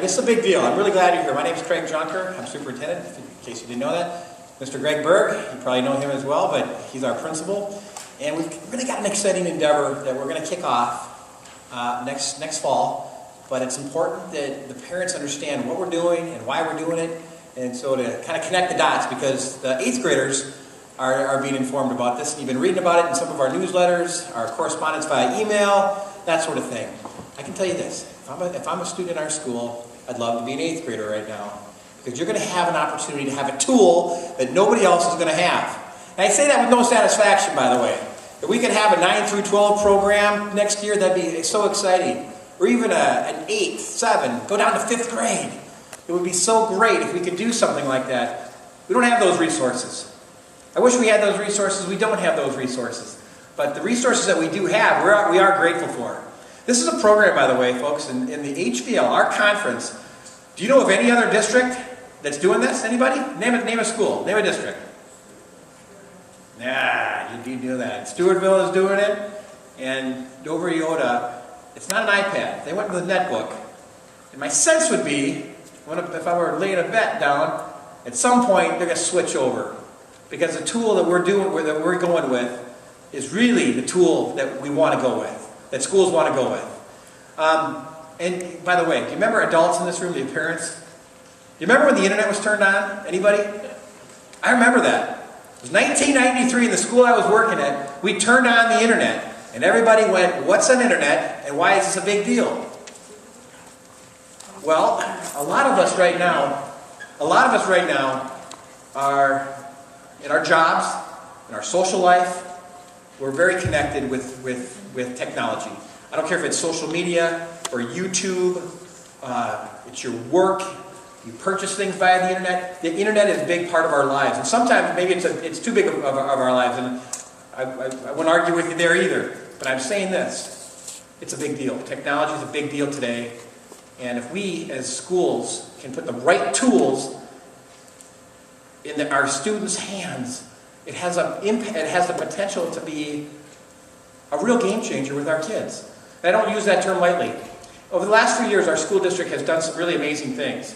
this is a big deal. I'm really glad you're here. My name is Craig Junker. I'm superintendent, in case you didn't know that. Mr. Greg Berg, you probably know him as well, but he's our principal. And we've really got an exciting endeavor that we're going to kick off next fall. But it's important that the parents understand what we're doing and why we're doing it. And so to kind of connect the dots, because the 8th graders are being informed about this. You've been reading about it in some of our newsletters, our correspondence via email, that sort of thing. I can tell you this, if I'm a student in our school, I'd love to be an 8th grader right now. Because you're going to have an opportunity to have a tool that nobody else is going to have. And I say that with no satisfaction, by the way. If we could have a 9 through 12 program next year, that'd be so exciting. Or even an 8th, 7, go down to 5th grade. It would be so great if we could do something like that. We don't have those resources. I wish we had those resources. We don't have those resources. But the resources that we do have, we are grateful for. This is a program, by the way, folks, in the HVL, our conference. Do you know of any other district that's doing this? Anybody? Name a school. Name a district. Nah, you do that. Stewartville is doing it, and Dover Yoda. It's not an iPad. They went with a netbook. And my sense would be, if I were laying a bet down, at some point they're going to switch over. Because the tool that we're going with is really the tool that we want to go with, that schools want to go with. And by the way, do you remember adults in this room, the parents? Do you remember when the internet was turned on? Anybody? I remember that. It was 1993 in the school I was working at. We turned on the internet, and everybody went, "What's an internet, and why is this a big deal?" Well, a lot of us right now are in our jobs, in our social life. We're very connected with technology. I don't care if it's social media or YouTube, it's your work, you purchase things via the internet. The internet is a big part of our lives. And sometimes maybe it's too big of our lives, and I won't argue with you there either. But I'm saying this, it's a big deal. Technology is a big deal today. And if we as schools can put the right tools in our students' hands, it has the potential to be a real game changer with our kids. And I don't use that term lightly. Over the last few years, our school district has done some really amazing things.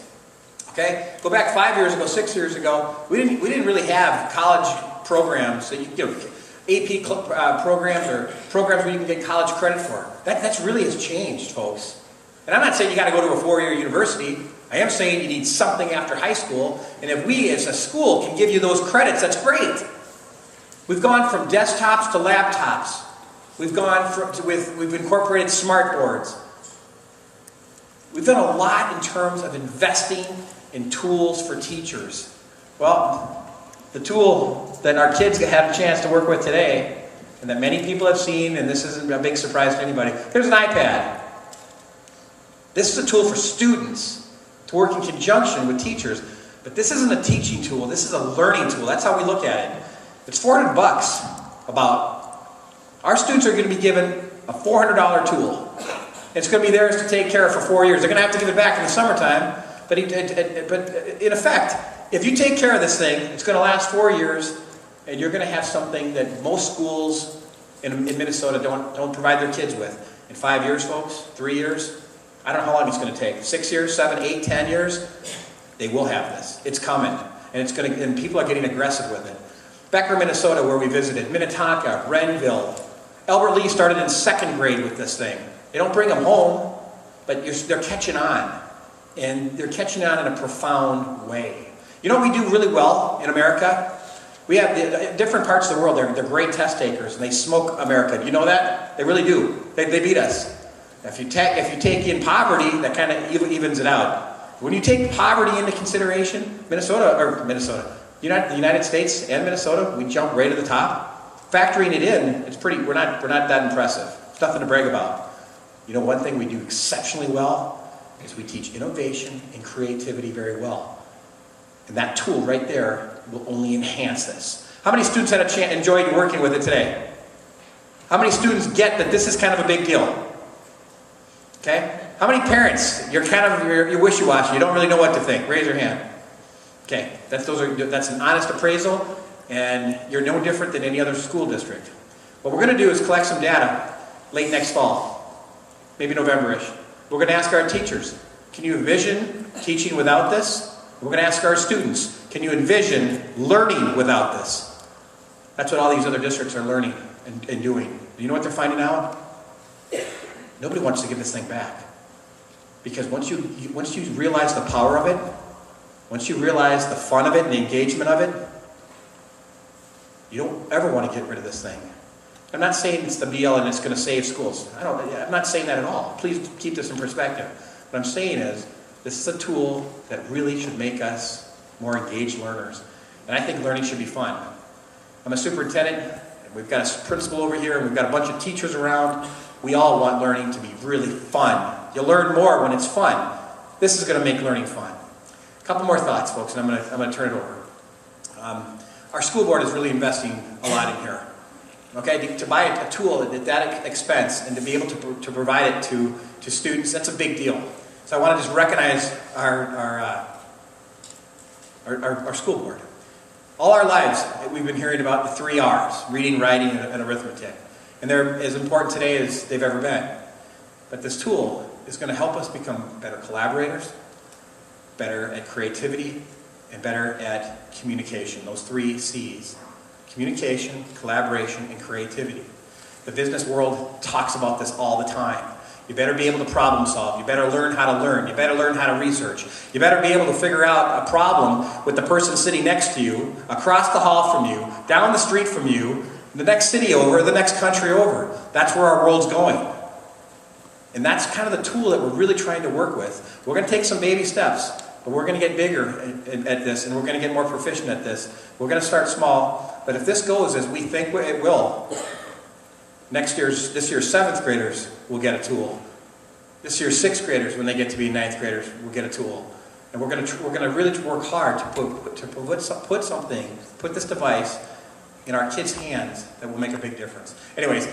Okay? Go back 5 years ago, 6 years ago, we didn't really have college programs that AP programs or programs where you can get college credit for. That's really has changed, folks. And I'm not saying you got to go to a 4-year university. I am saying you need something after high school. And if we as a school can give you those credits, that's great. We've gone from desktops to laptops. We've incorporated smart boards. We've done a lot in terms of investing in tools for teachers. Well, the tool that our kids have a chance to work with today, and that many people have seen, and this isn't a big surprise to anybody, there's an iPad. This is a tool for students to work in conjunction with teachers. But this isn't a teaching tool, this is a learning tool. That's how we look at it. It's $400 about. Our students are going to be given a $400 tool. It's going to be theirs to take care of for 4 years. They're going to have to give it back in the summertime. But in effect, if you take care of this thing, it's going to last 4 years, and you're going to have something that most schools in Minnesota don't provide their kids with. In 5 years, folks, 3 years, I don't know how long it's going to take. 6 years, 7, 8, 10 years, they will have this. It's coming, and people are getting aggressive with it. Becker, Minnesota, where we visited, Minnetonka, Renville, Albert Lee started in 2nd grade with this thing. They don't bring them home, but they're catching on. And they're catching on in a profound way. You know what we do really well in America? We have different parts of the world, they're great test takers, and they smoke America. Do you know that? They really do. They beat us. If you take in poverty, that kind of evens it out. When you take poverty into consideration, the United States and Minnesota, we jump right to the top. Factoring it in, we're not that impressive. It's nothing to brag about. You know, one thing we do exceptionally well is we teach innovation and creativity very well. And that tool right there will only enhance this. How many students had enjoyed working with it today? How many students get that this is kind of a big deal? Okay? How many parents, you're wishy-washy, you don't really know what to think? Raise your hand. Okay, that's an honest appraisal, and you're no different than any other school district. What we're going to do is collect some data late next fall, maybe November-ish. We're going to ask our teachers, Can you envision teaching without this? We're going to ask our students, can you envision learning without this? That's what all these other districts are learning and doing. Do you know what they're finding out? Nobody wants to give this thing back. Because once you realize the power of it, once you realize the fun of it and the engagement of it, you don't ever want to get rid of this thing. I'm not saying it's the be-all and it's going to save schools. I'm not saying that at all. Please keep this in perspective. What I'm saying is, this is a tool that really should make us more engaged learners. And I think learning should be fun. I'm a superintendent, and we've got a principal over here, and we've got a bunch of teachers around. We all want learning to be really fun. You learn more when it's fun. This is going to make learning fun. A couple more thoughts, folks, and I'm going to turn it over. Our school board is really investing a lot in here. Okay, to buy a tool at that expense and to be able to provide it to students, that's a big deal. So I want to just recognize our school board. All our lives, we've been hearing about the 3 R's, reading, writing, and arithmetic. And they're as important today as they've ever been. But this tool is going to help us become better collaborators, better at creativity, and better at communication. Those 3 C's. Communication, collaboration, and creativity. The business world talks about this all the time. You better be able to problem solve. You better learn how to learn. You better learn how to research. You better be able to figure out a problem with the person sitting next to you, across the hall from you, down the street from you, the next city over, the next country over. That's where our world's going. And that's kind of the tool that we're really trying to work with. We're going to take some baby steps, but we're going to get bigger at this, and we're going to get more proficient at this. We're going to start small, but if this goes as we think it will, this year's 7th graders will get a tool. This year's 6th graders, when they get to be 9th graders, will get a tool. And we're going to really work hard to put this device in our kids' hands that will make a big difference. Anyways,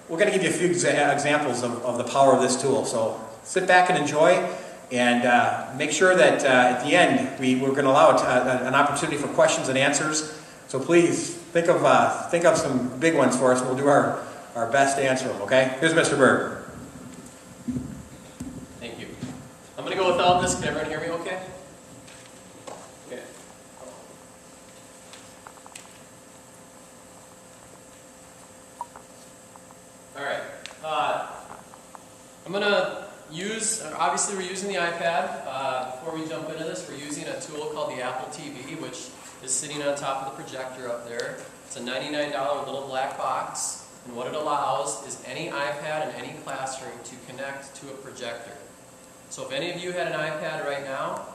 we're going to give you a few examples of the power of this tool. So sit back and enjoy, and make sure that at the end we're going to allow an opportunity for questions and answers. So please think of some big ones for us, and we'll do our best to answer them. Okay? Here's Mr. Berg. Thank you. I'm going to go without this. Can everyone hear me okay? Okay. All right. I'm going to obviously we're using the iPad. Before we jump into this, we're using a tool called the Apple TV, which is sitting on top of the projector up there. It's a $99 little black box. And what it allows is any iPad in any classroom to connect to a projector. So if any of you had an iPad right now,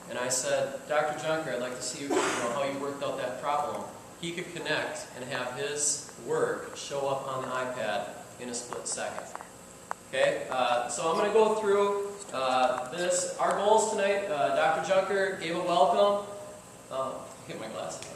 and I said, Dr. Junker, I'd like to see how you worked out that problem, he could connect and have his work show up on the iPad in a split second. Okay, so I'm going to go through this. Our goals tonight, Dr. Junker gave a welcome. Get my glasses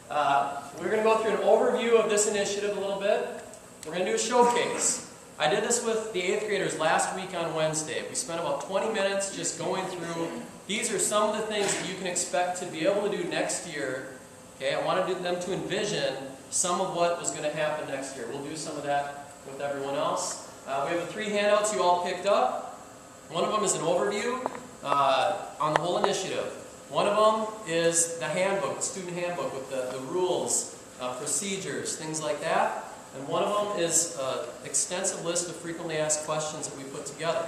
on. We're going to go through an overview of this initiative a little bit. We're going to do a showcase. I did this with the 8th graders last week on Wednesday. We spent about 20 minutes just going through. These are some of the things that you can expect to be able to do next year. Okay, I wanted them to envision some of what was going to happen next year. We'll do some of that with everyone else. We have the 3 handouts you all picked up. One of them is an overview on the whole initiative. One of them is the handbook, the student handbook with the rules, procedures, things like that. And one of them is an extensive list of frequently asked questions that we put together.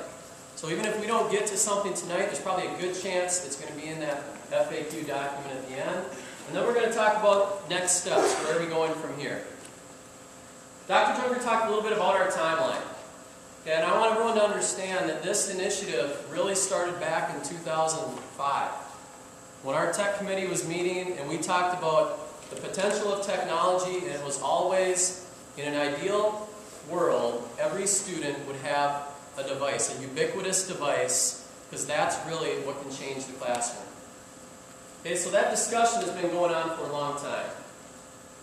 So even if we don't get to something tonight, there's probably a good chance it's going to be in that FAQ document at the end. And then we're going to talk about next steps. Where are we going from here? Dr. Junker talked a little bit about our timeline. Okay, and I want everyone to understand that this initiative really started back in 2005. When our tech committee was meeting and we talked about the potential of technology, and it was always, in an ideal world, every student would have a device, a ubiquitous device, because that's really what can change the classroom. Okay, so that discussion has been going on for a long time.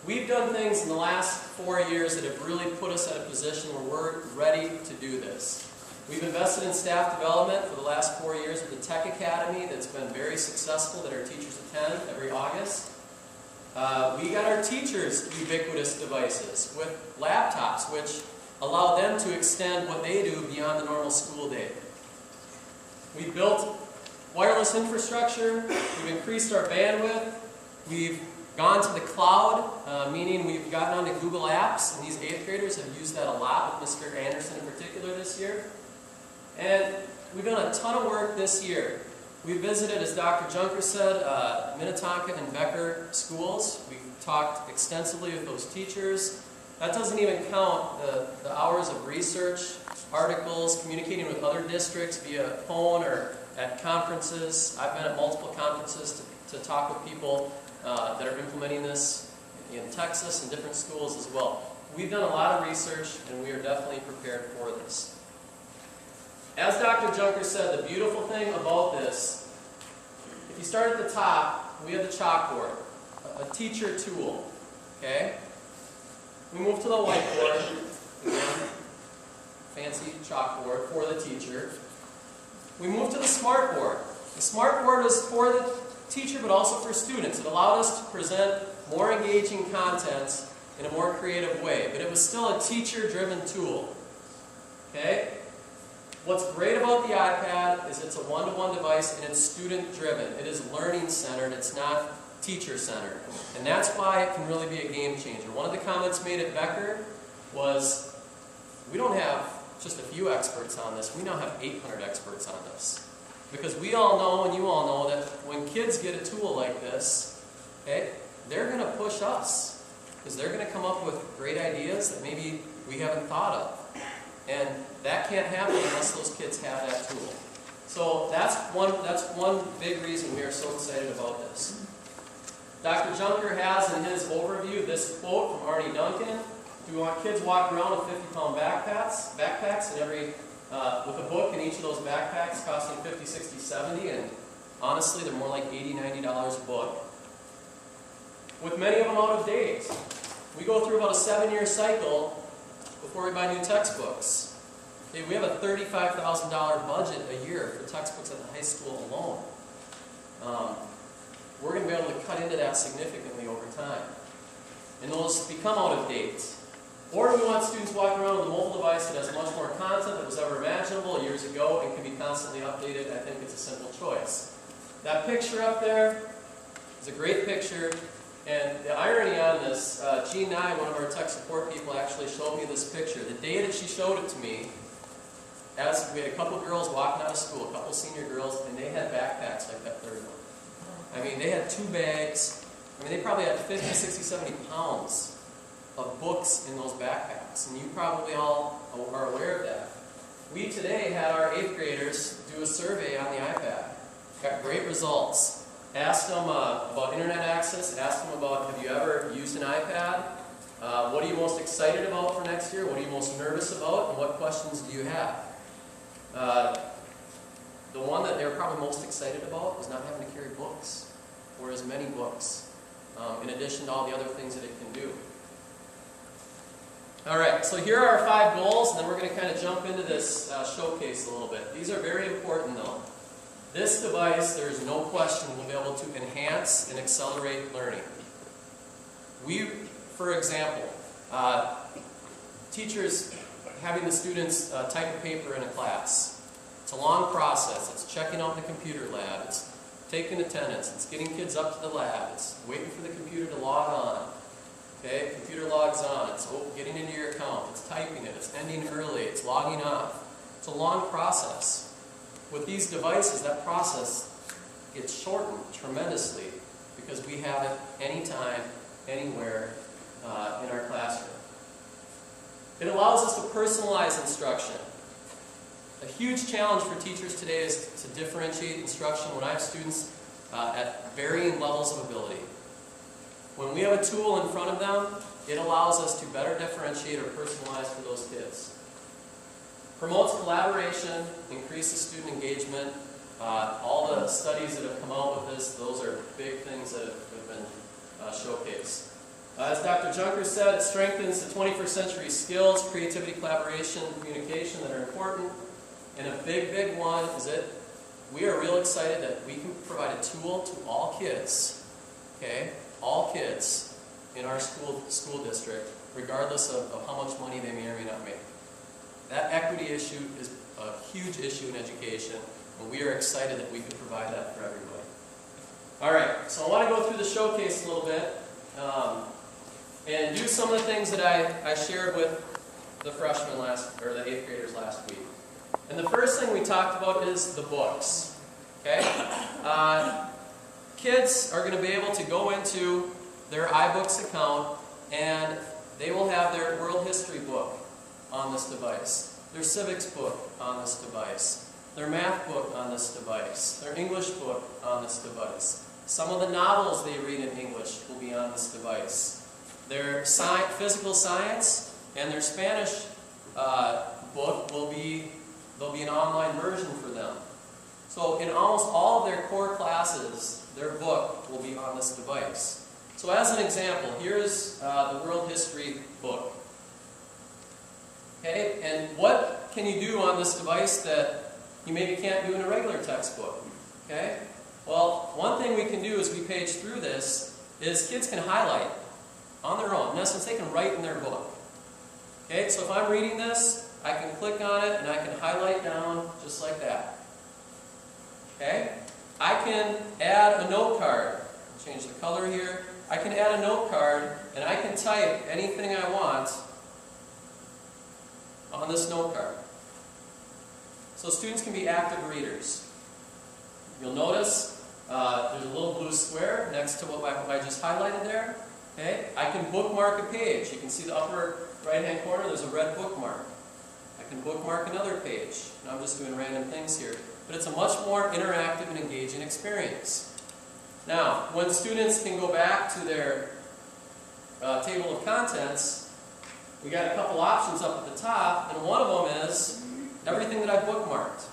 We've done things in the last 4 years that have really put us at a position where we're ready to do this. We've invested in staff development for the last 4 years with the Tech Academy that's been very successful, that our teachers attend every August. We got our teachers ubiquitous devices with laptops, which allow them to extend what they do beyond the normal school day. We built wireless infrastructure, we've increased our bandwidth, we've gone to the cloud, meaning we've gotten onto Google Apps, and these 8th graders have used that a lot, with Mr. Anderson in particular this year. And we've done a ton of work this year. We visited, as Dr. Junker said, Minnetonka and Becker schools. We talked extensively with those teachers. That doesn't even count the hours of research, articles, communicating with other districts via phone or at conferences. I've been at multiple conferences to talk with people that are implementing this in Texas and different schools as well. We've done a lot of research, and we are definitely prepared for this. As Dr. Junker said, the beautiful thing about this, if you start at the top, we have the chalkboard, a teacher tool, okay? We move to the whiteboard, again, fancy chalkboard for the teacher. We move to the smartboard. The smartboard is for the teacher, but also for students. It allowed us to present more engaging content in a more creative way, but it was still a teacher-driven tool, okay? What's great about the iPad is it's a one-to-one device and it's student-driven. It is learning-centered, it's not teacher-centered. And that's why it can really be a game changer. One of the comments made at Becker was, we don't have just a few experts on this, we now have 800 experts on this. Because we all know, and you all know, that when kids get a tool like this, okay, they're going to push us. Because they're going to come up with great ideas that maybe we haven't thought of. And that can't happen unless those kids have that tool. So that's one big reason we are so excited about this. Dr. Junker has in his overview this quote from Arnie Duncan. Do we want kids walking around with 50-pound backpacks and with a book in each of those backpacks costing $50, $60, $70, and honestly they're more like $80, $90 a book. With many of them out of date. We go through about a 7-year cycle before we buy new textbooks. Okay, we have a $35,000 budget a year for textbooks at the high school alone. We're going to be able to cut into that significantly over time. And those become out of date. Or do we want students walking around with a mobile device that has much more content that was ever imaginable years ago and can be constantly updated? I think it's a simple choice. That picture up there is a great picture. And the irony on this, Jean Nye, one of our tech support people, actually showed me this picture. The day that she showed it to me, as we had a couple girls walking out of school, a couple senior girls, and they had backpacks like that third one. I mean, they had 2 bags. I mean, they probably had 50, 60, 70 pounds of books in those backpacks. And you probably all are aware of that. We today had our 8th graders do a survey on the iPad. Got great results. Asked them about internet access, asked them about, have you ever used an iPad? What are you most excited about for next year? What are you most nervous about? And what questions do you have? The one that they were probably most excited about was not having to carry books, or as many books, in addition to all the other things that it can do. Alright, so here are our 5 goals, and then we're going to kind of jump into this showcase a little bit. These are very important though. This device, there is no question, will be able to enhance and accelerate learning. We, for example, teachers having the students type a paper in a class. It's a long process. It's checking out the computer lab. It's taking attendance. It's getting kids up to the lab. It's waiting for the computer to log on. Okay, computer logs on. It's getting into your account. It's typing it. It's ending early. It's logging off. It's a long process. With these devices, that process gets shortened tremendously because we have it anytime, anywhere in our classroom. It allows us to personalize instruction. A huge challenge for teachers today is to differentiate instruction when I have students at varying levels of ability. When we have a tool in front of them, it allows us to better differentiate or personalize for those kids. Promotes collaboration, increases student engagement. All the studies that have come out with this, those are big things that have been showcased. As Dr. Junker said, it strengthens the 21st century skills, creativity, collaboration, communication that are important. And a big, big one is that we are real excited that we can provide a tool to all kids, okay? All kids in our school district, regardless of how much money they may or may not make. That equity issue is a huge issue in education, And we are excited that we can provide that for everybody. All right, so I want to go through the showcase a little bit and do some of the things that I shared with the freshmen or the 8th graders last week. And the first thing we talked about is the books. Okay? Kids are going to be able to go into their iBooks account and they will have their world history book on this device, their civics book on this device, their math book on this device, their English book on this device. Some of the novels they read in English will be on this device. Their physical science and their Spanish book there'll be an online version for them. So in almost all of their core classes, their book will be on this device. So as an example, here's the world history book. Okay, and what can you do on this device that you maybe can't do in a regular textbook? Okay, well, one thing we can do as we page through this is kids can highlight on their own. In essence, they can write in their book. Okay, so if I'm reading this, I can click on it and I can highlight down just like that. Okay, I can add a note card. Change the color here. I can add a note card and I can type anything I want on this note card. So students can be active readers. You'll notice there's a little blue square next to what I just highlighted there. Okay? I can bookmark a page. You can see the upper right-hand corner, there's a red bookmark. I can bookmark another page. And I'm just doing random things here. But it's a much more interactive and engaging experience. Now, when students can go back to their table of contents, we got a couple options up at the top, and one of them is everything that I've bookmarked.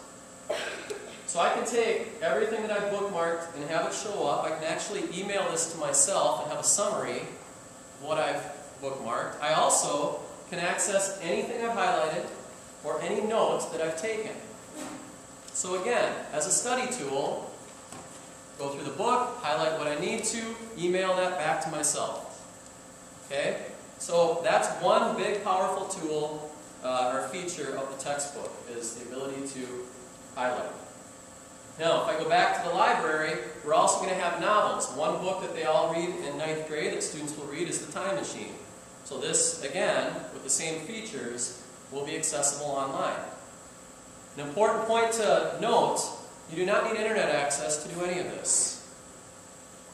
So I can take everything that I've bookmarked and have it show up. I can actually email this to myself and have a summary of what I've bookmarked. I also can access anything I've highlighted or any notes that I've taken. So again, as a study tool, go through the book, highlight what I need to, email that back to myself. Okay? So that's one big powerful tool or feature of the textbook, is the ability to highlight. Now, if I go back to the library, we're also going to have novels. One book that they all read in 9th grade that students will read is The Time Machine. So this, again, with the same features, will be accessible online. An important point to note, you do not need internet access to do any of this.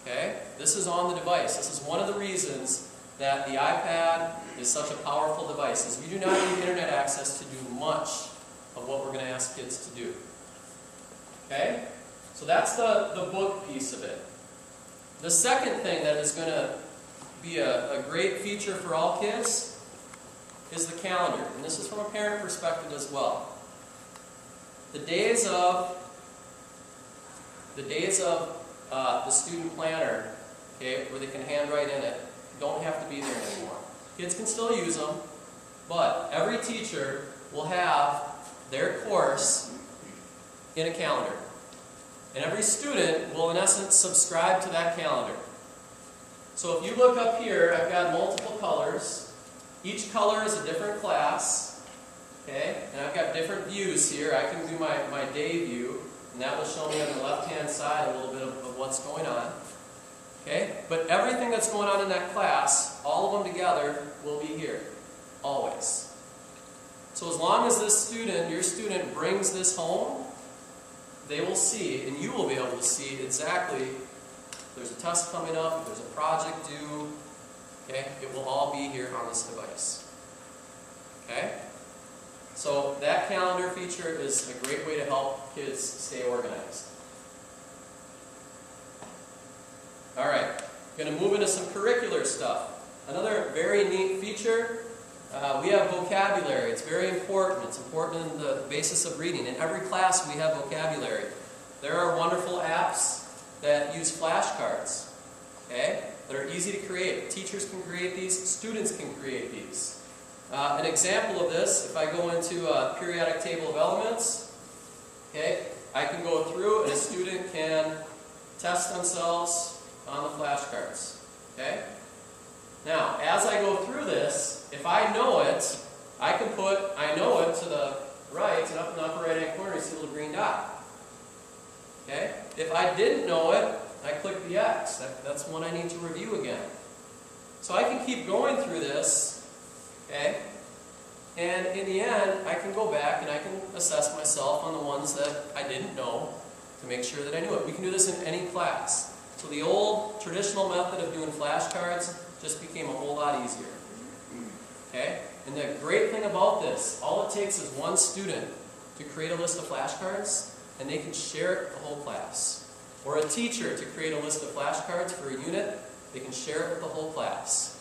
Okay? This is on the device. This is one of the reasons that the iPad is such a powerful device, is we do not need internet access to do much of what we're going to ask kids to do. Okay? So that's the book piece of it. The second thing that is going to be a great feature for all kids is the calendar. And this is from a parent perspective as well. The days of the student planner, okay, where they can handwrite in it, don't have to be there anymore. Kids can still use them, but every teacher will have their course in a calendar. And every student will, in essence, subscribe to that calendar. So if you look up here, I've got multiple colors. Each color is a different class. Okay? And I've got different views here. I can do my day view, and that will show me on the left-hand side a little bit of what's going on. Okay? But everything that's going on in that class, all of them together, will be here. Always. So as long as this student, your student, brings this home, they will see, and you will be able to see exactly if there's a test coming up, if there's a project due. Okay? It will all be here on this device. Okay? So that calendar feature is a great way to help kids stay organized. Alright, going to move into some curricular stuff. Another very neat feature, we have vocabulary. It's very important. It's important in the basis of reading. In every class we have vocabulary. There are wonderful apps that use flashcards, okay, that are easy to create. Teachers can create these, students can create these. An example of this, if I go into a periodic table of elements, okay, I can go through and a student can test themselves on the flashcards. Okay? Now, as I go through this, if I know it, I can put I know it to the right, and up in the upper right hand corner you see a little green dot. Okay? If I didn't know it, I click the X. That's one I need to review again. So I can keep going through this, okay? And in the end, I can go back and I can assess myself on the ones that I didn't know to make sure that I knew it. We can do this in any class. So the old traditional method of doing flashcards just became a whole lot easier. Okay? And the great thing about this, all it takes is one student to create a list of flashcards, and they can share it with the whole class. Or a teacher to create a list of flashcards for a unit, they can share it with the whole class.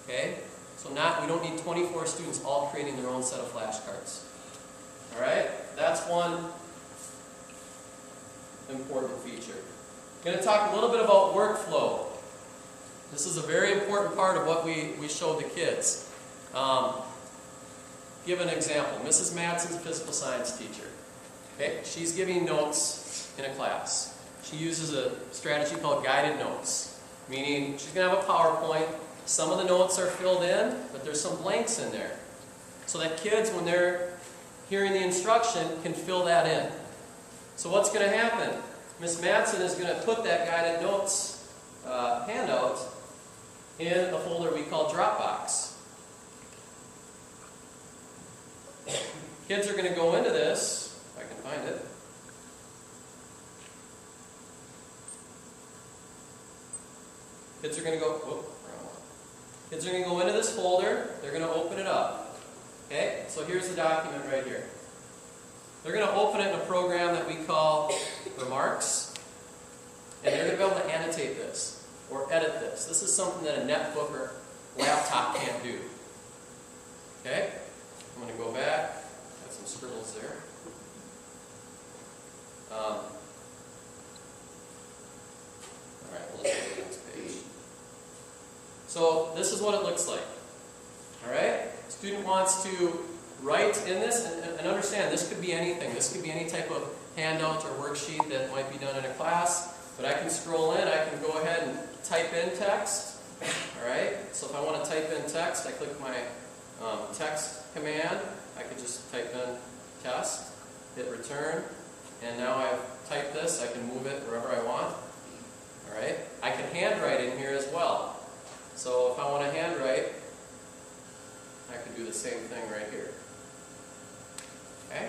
Okay? So we don't need 24 students all creating their own set of flashcards. Alright? That's one important feature. I'm going to talk a little bit about workflow. This is a very important part of what we showed the kids. Give an example. Mrs. Madsen's a physical science teacher. Okay? She's giving notes in a class. She uses a strategy called guided notes, meaning she's going to have a PowerPoint. Some of the notes are filled in, but there's some blanks in there. So that kids, when they're hearing the instruction, can fill that in. So what's going to happen? Ms. Madsen is going to put that guided notes handout in a folder we call Dropbox. Kids are going to go into this, if I can find it. Kids are going to go, whoop, wrong one. Kids are going to go into this folder, they're going to open it up. Okay, so here's the document right here. They're going to open it in a program that we call Remarks, and they're going to be able to annotate this, or edit this. This is something that a netbook or laptop can't do. Okay, I'm going to go back. Got some scribbles there. Alright, we'll just go to the next page. So this is what it looks like. Alright? Student wants to write in this, and understand, this could be anything. This could be any type of handout or worksheet that might be done in a class. But I can scroll in, I can go ahead and type in text. Alright? So if I want to type in text, I click my text command. I could just type in test, hit return, and now I've typed this. I can move it wherever I want. Alright? I can handwrite in here as well. So if I want to handwrite, I can do the same thing right here. Okay?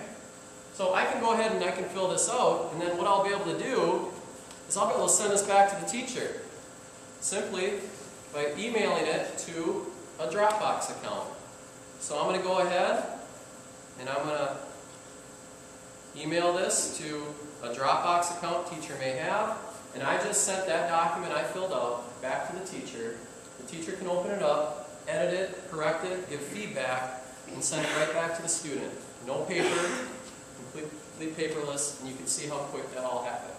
So I can go ahead and I can fill this out, and then what I'll be able to do is I'll be able to send this back to the teacher simply by emailing it to a Dropbox account. So I'm going to go ahead and I'm going to email this to a Dropbox account teacher may have, and I just sent that document I filled out back to the teacher. The teacher can open it up, edit it, correct it, give feedback, and send it right back to the student. No paper, completely paperless, and you can see how quick that all happened.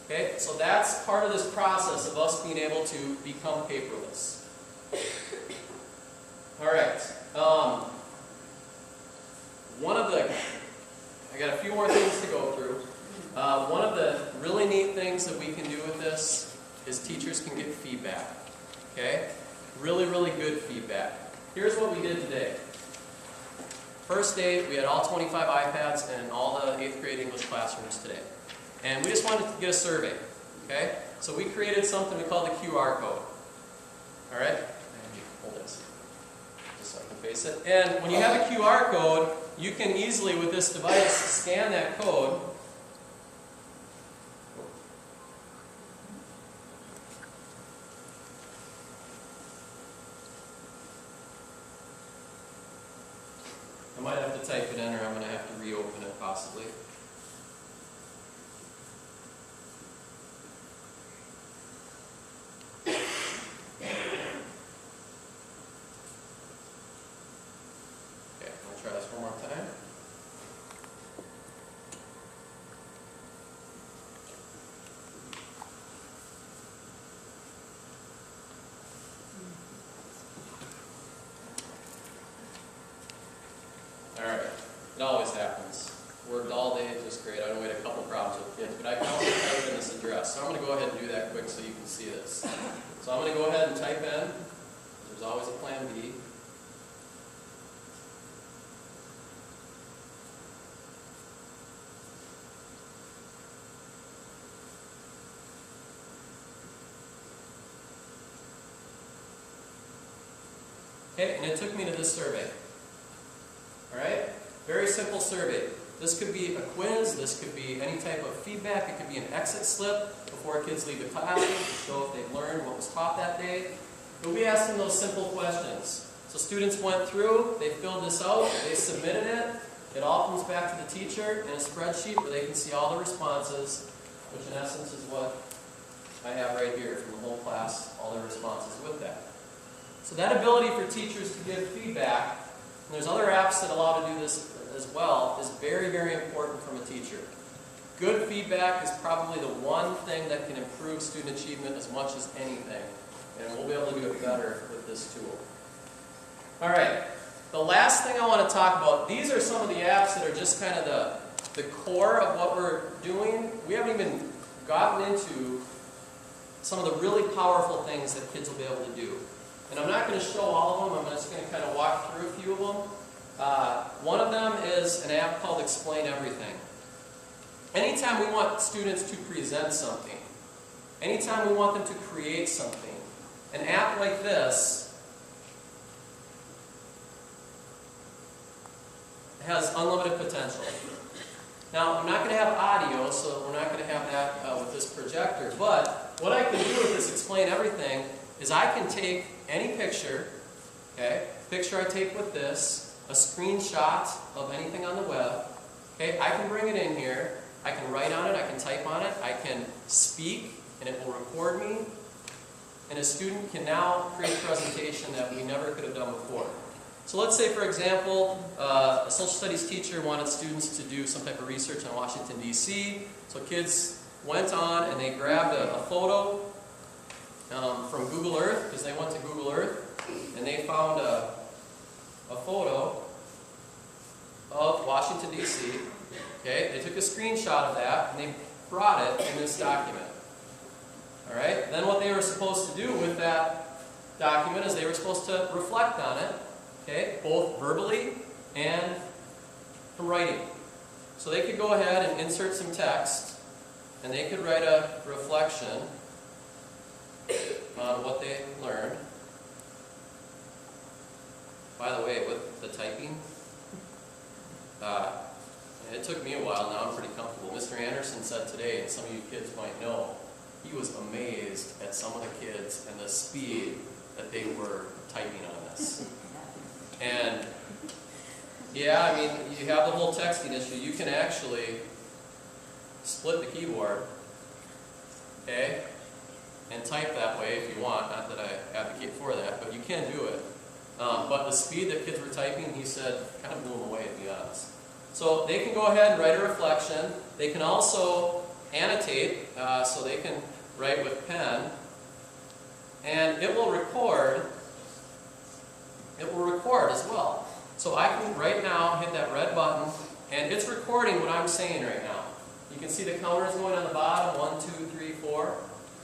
Okay, so that's part of this process of us being able to become paperless. Alright, I got a few more things to go through. One of the really neat things that we can do with this is teachers can get feedback. Okay? Really, really good feedback. Here's what we did today. First day, we had all 25 iPads in all the 8th grade English classrooms today. And we just wanted to get a survey. Okay? So we created something we call the QR code. Alright? Hold this. Just so I can face it. And when you have a QR code, you can easily, with this device, scan that code. I might have to type it in, or I'm going to have to reopen it possibly. Okay, I'll try this one more time. Alright, it always happens. Worked all day, just great. I don't wait a couple problems with kids, but I can also type in this address. So I'm going to go ahead and do that quick so you can see this. So I'm going to go ahead and type in. There's always a plan B. Okay, and it took me to this survey. Alright? Very simple survey. This could be a quiz, this could be any type of feedback, it could be an exit slip before kids leave the classroom to show if they've learned what was taught that day. But we asked them those simple questions. So students went through, they filled this out, they submitted it. It all comes back to the teacher in a spreadsheet where they can see all the responses, which in essence is what I have right here from the whole class, all their responses with that. So that ability for teachers to give feedback, and there's other apps that allow to do this as well, is very, very important from a teacher. Good feedback is probably the one thing that can improve student achievement as much as anything, and we'll be able to do it better with this tool. All right, the last thing I want to talk about, these are some of the apps that are just kind of the core of what we're doing. We haven't even gotten into some of the really powerful things that kids will be able to do. And I'm not going to show all of them, I'm just going to kind of walk through a few of them. One of them is an app called Explain Everything. Anytime we want students to present something, anytime we want them to create something, an app like this has unlimited potential. Now, I'm not going to have audio, so we're not going to have that with this projector, but what I can do with this Explain Everything is I can take any picture, okay, picture I take with this, a screenshot of anything on the web, okay, I can bring it in here, I can write on it, I can type on it, I can speak, and it will record me, and a student can now create a presentation that we never could have done before. So let's say, for example, a social studies teacher wanted students to do some type of research on Washington, D.C., so kids went on and they grabbed a photo from Google Earth, because they went to Google Earth, and they found a photo of Washington, D.C. Okay, they took a screenshot of that, and they brought it in this document. All right, then what they were supposed to do with that document is they were supposed to reflect on it, okay, both verbally and from writing. So they could go ahead and insert some text, and they could write a reflection on what they learned. By the way, with the typing, and it took me a while, now I'm pretty comfortable. Mr. Anderson said today, and some of you kids might know, he was amazed at some of the kids and the speed that they were typing on this. And yeah, I mean, you have the whole texting issue. You can actually split the keyboard, okay, and type that way if you want. Not that I advocate for that, but you can do it. But the speed that kids were typing, he said, kind of blew them away, to be honest. So they can go ahead and write a reflection. They can also annotate, so they can write with pen, and it will record. It will record as well. So I can right now hit that red button, and it's recording what I'm saying right now. You can see the counters going on the bottom, 1, 2, 3, 4.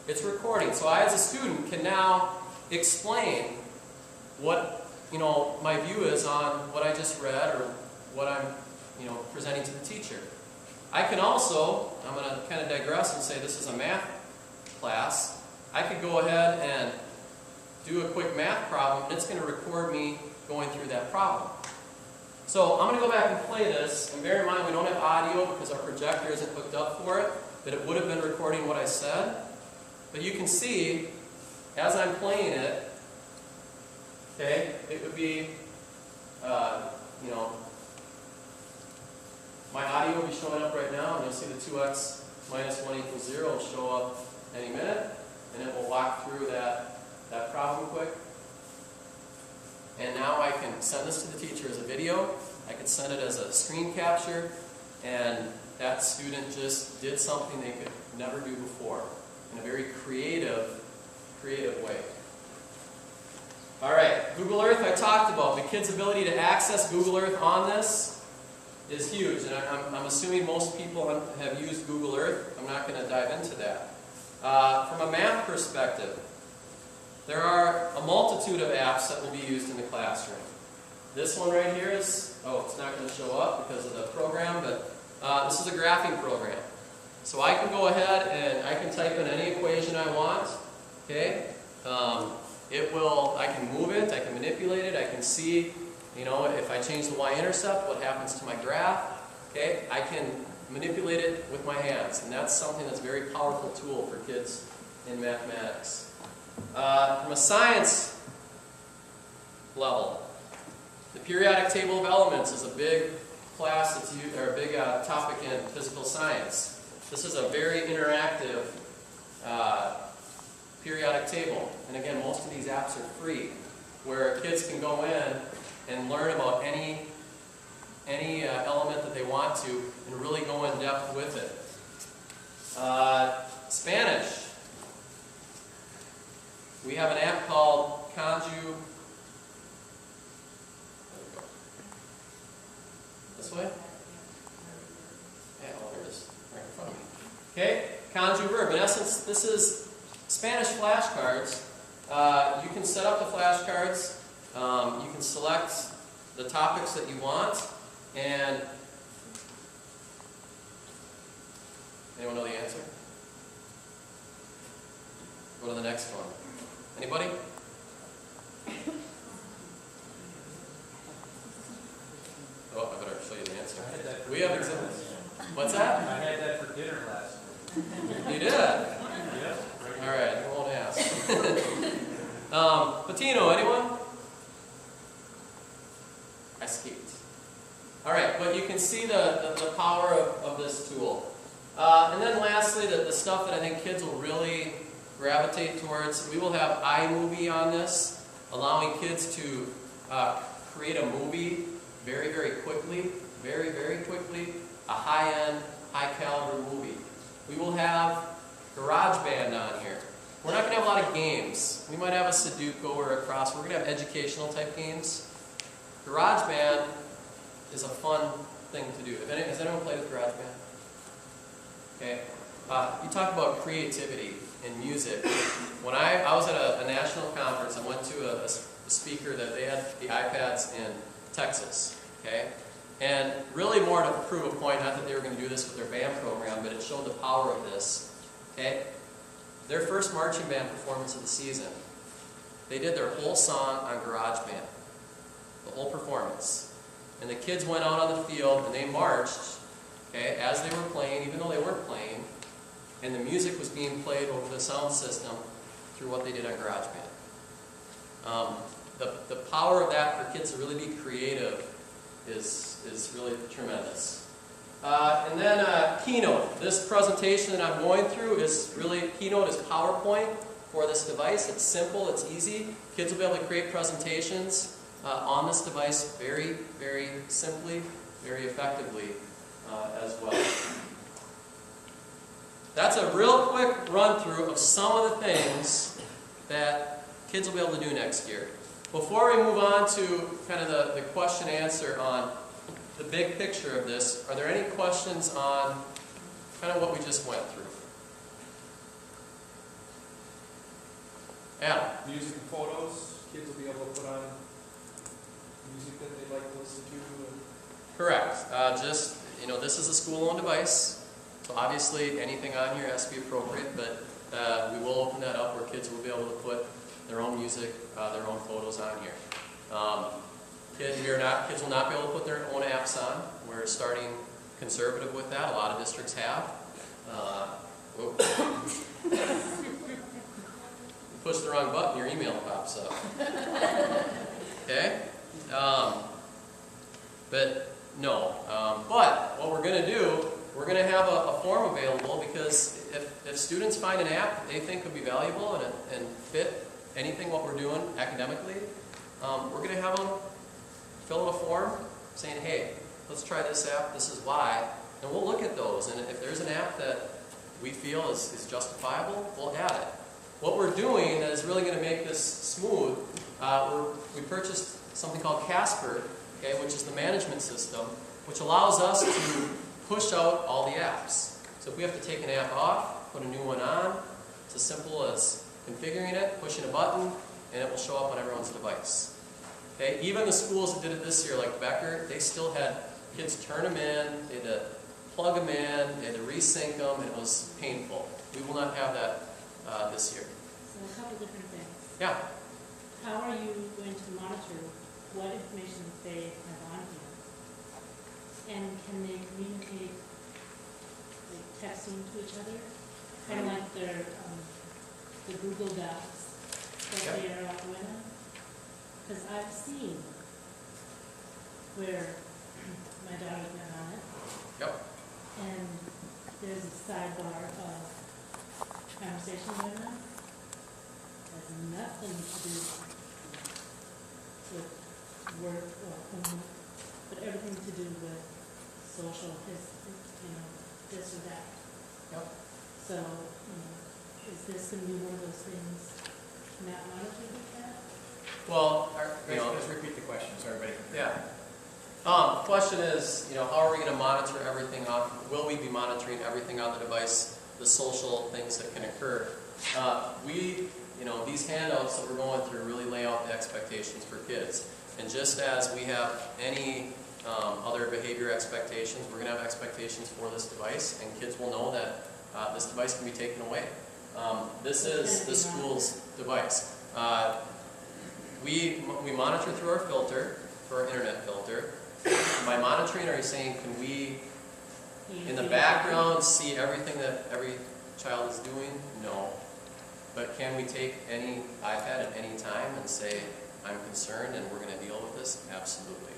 It's recording. So I, as a student, can now explain what, my view is on what I just read or what I'm, presenting to the teacher. I can also, I'm going to kind of digress and say this is a math class. I could go ahead and do a quick math problem, and it's going to record me going through that problem. So I'm going to go back and play this, and bear in mind we don't have audio because our projector isn't hooked up for it, but it would have been recording what I said. But you can see, as I'm playing it, okay, it would be, my audio will be showing up right now, and you'll see the 2x minus 1 equals 0 will show up any minute, and it will walk through that problem quick. And now I can send this to the teacher as a video, I can send it as a screen capture, and that student just did something they could never do before in a very creative way. Alright, Google Earth I talked about. The kids' ability to access Google Earth on this is huge, and I'm assuming most people have used Google Earth. I'm not going to dive into that. From a math perspective, there are a multitude of apps that will be used in the classroom. This one right here is, it's not going to show up because of the program, but this is a graphing program. So I can go ahead and I can type in any equation I want, okay? I can move it, I can manipulate it, I can see, if I change the y-intercept, what happens to my graph. Okay, I can manipulate it with my hands, and that's something that's a very powerful tool for kids in mathematics. From a science level, the periodic table of elements is a big class that's used, or a big topic in physical science. This is a very interactive periodic table, and again, most of these apps are free, where kids can go in and learn about any element that they want to and really go in depth with it. Spanish. We have an app called Conju. This way? Yeah, oh, there it is, right in front of me. Okay, Conju verb. In essence, this is Spanish flashcards. You can set up the flashcards. You can select the topics that you want, and anyone know the answer? Go to the next one. Anybody? Oh, I better show you the answer. We have examples. What's that? I had that for dinner last week. You did? Yes. All right, I won't ask. Patino, anyone? I skipped. All right, but you can see the power of this tool. And then lastly, the stuff that I think kids will really gravitate towards. We will have iMovie on this, allowing kids to create a movie very, very quickly, very, very quickly, a high-end, high-caliber movie. We will have GarageBand on here. We're not going to have a lot of games. We might have a Sudoku or a crossword. We're going to have educational type games. GarageBand is a fun thing to do. Has anyone played with GarageBand? Okay. You talk about creativity in music. When I was at a national conference, I went to a speaker that they had the iPads in Texas. Okay. And really more to prove a point, not that they were going to do this with their band program, but it showed the power of this. Okay. Their first marching band performance of the season, they did their whole song on GarageBand. The whole performance. And the kids went out on the field and they marched, okay, as they were playing, even though they weren't playing, and the music was being played over the sound system through what they did on GarageBand. The power of that for kids to really be creative is really tremendous. And then Keynote. This presentation that I'm going through is really, Keynote is PowerPoint for this device. It's simple, it's easy. Kids will be able to create presentations on this device very, very simply, very effectively as well. That's a real quick run through of some of the things that kids will be able to do next year. Before we move on to kind of the question answer on the big picture of this, are there any questions on kind of what we just went through? Adam? Music and photos, kids will be able to put on music that they like to listen to. Correct. This is a school-owned device, so obviously anything on here has to be appropriate, but we will open that up where kids will be able to put their own music, their own photos on here. Kids will not be able to put their own apps on. We're starting conservative with that. A lot of districts have. You push the wrong button, your email pops up. Okay? But no. But what we're going to do, we're going to have a form available, because if students find an app that they think would be valuable and fit anything what we're doing academically, we're going to have them fill out a form saying, hey, let's try this app, this is why, and we'll look at those, and if there's an app that we feel is justifiable, we'll add it. What we're doing that is really going to make this smooth, we purchased something called Casper, okay, which is the management system, which allows us to push out all the apps. So if we have to take an app off, put a new one on, it's as simple as configuring it, pushing a button, and it will show up on everyone's device. Okay? Even the schools that did it this year, like Becker, they still had kids turn them in, they had to plug them in, they had to resync them, and it was painful. We will not have that this year. So a couple different things. Yeah. how are you going to monitor what information they have on here? And can they communicate, like texting to each other? Kind of like their, the Google Docs that Yep. they are out with? Because I've seen where my daughter's been on it, Yep. and there's a sidebar of conversation going on. Has nothing to do with work or homework, but everything to do with social, this or that. Yep. So, is this going to be one of those things not monitored with that? Well, Let's repeat the question so everybody can. yeah. Question is, how are we going to monitor everything on? Will we be monitoring everything on the device? The social things that can occur. These handouts that we're going through really lay out the expectations for kids. And just as we have any other behavior expectations, we're going to have expectations for this device, and kids will know that this device can be taken away. This is the school's device. We monitor through our filter, through our internet filter. By monitoring, are you saying, can we, in the background, see everything that every child is doing? No. But can we take any iPad at any time and say, I'm concerned and we're going to deal with this? Absolutely.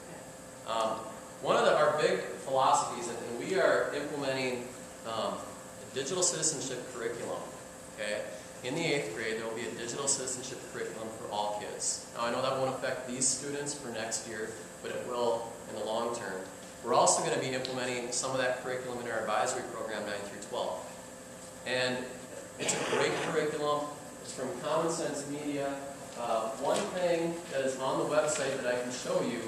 One of our big philosophies, and we are implementing a digital citizenship curriculum. Okay? In the 8th grade, there will be a digital citizenship curriculum for all kids. Now, I know that won't affect these students for next year, but it will in the long term. We're also going to be implementing some of that curriculum in our advisory program 9 through 12. And it's a great curriculum. It's from Common Sense Media. One thing that is on the website that I can show you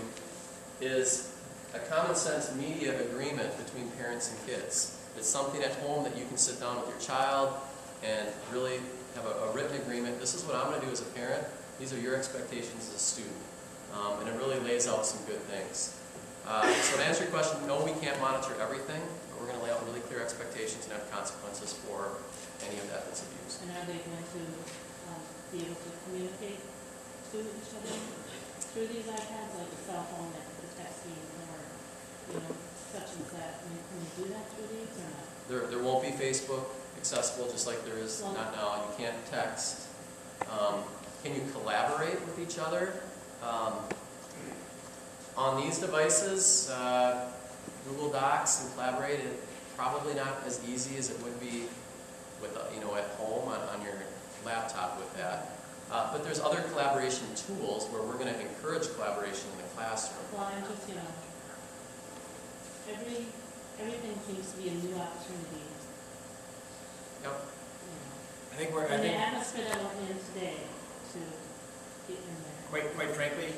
is a Common Sense Media agreement between parents and kids. It's something at home that you can sit down with your child and really have a written agreement. This is what I'm going to do as a parent. These are your expectations as a student. And it really lays out some good things. So to answer your question, no, we can't monitor everything, but we're going to lay out really clear expectations and have consequences for any of that that's abused. And are they going to be able to communicate to each other through these iPads, like a cell phone that could texting or, such as that? Can you do that through these or not? There won't be Facebook accessible, just like there is not now. You can't text. Can you collaborate with each other? On these devices, Google Docs and Collaborate, probably not as easy as it would be with at home on your laptop with that. But there's other collaboration tools where we're going to encourage collaboration in the classroom. Well, I'm just, everything seems to be a new opportunity. Yep. I think we're. And the atmosphere that we're in today to get in there. Quite frankly,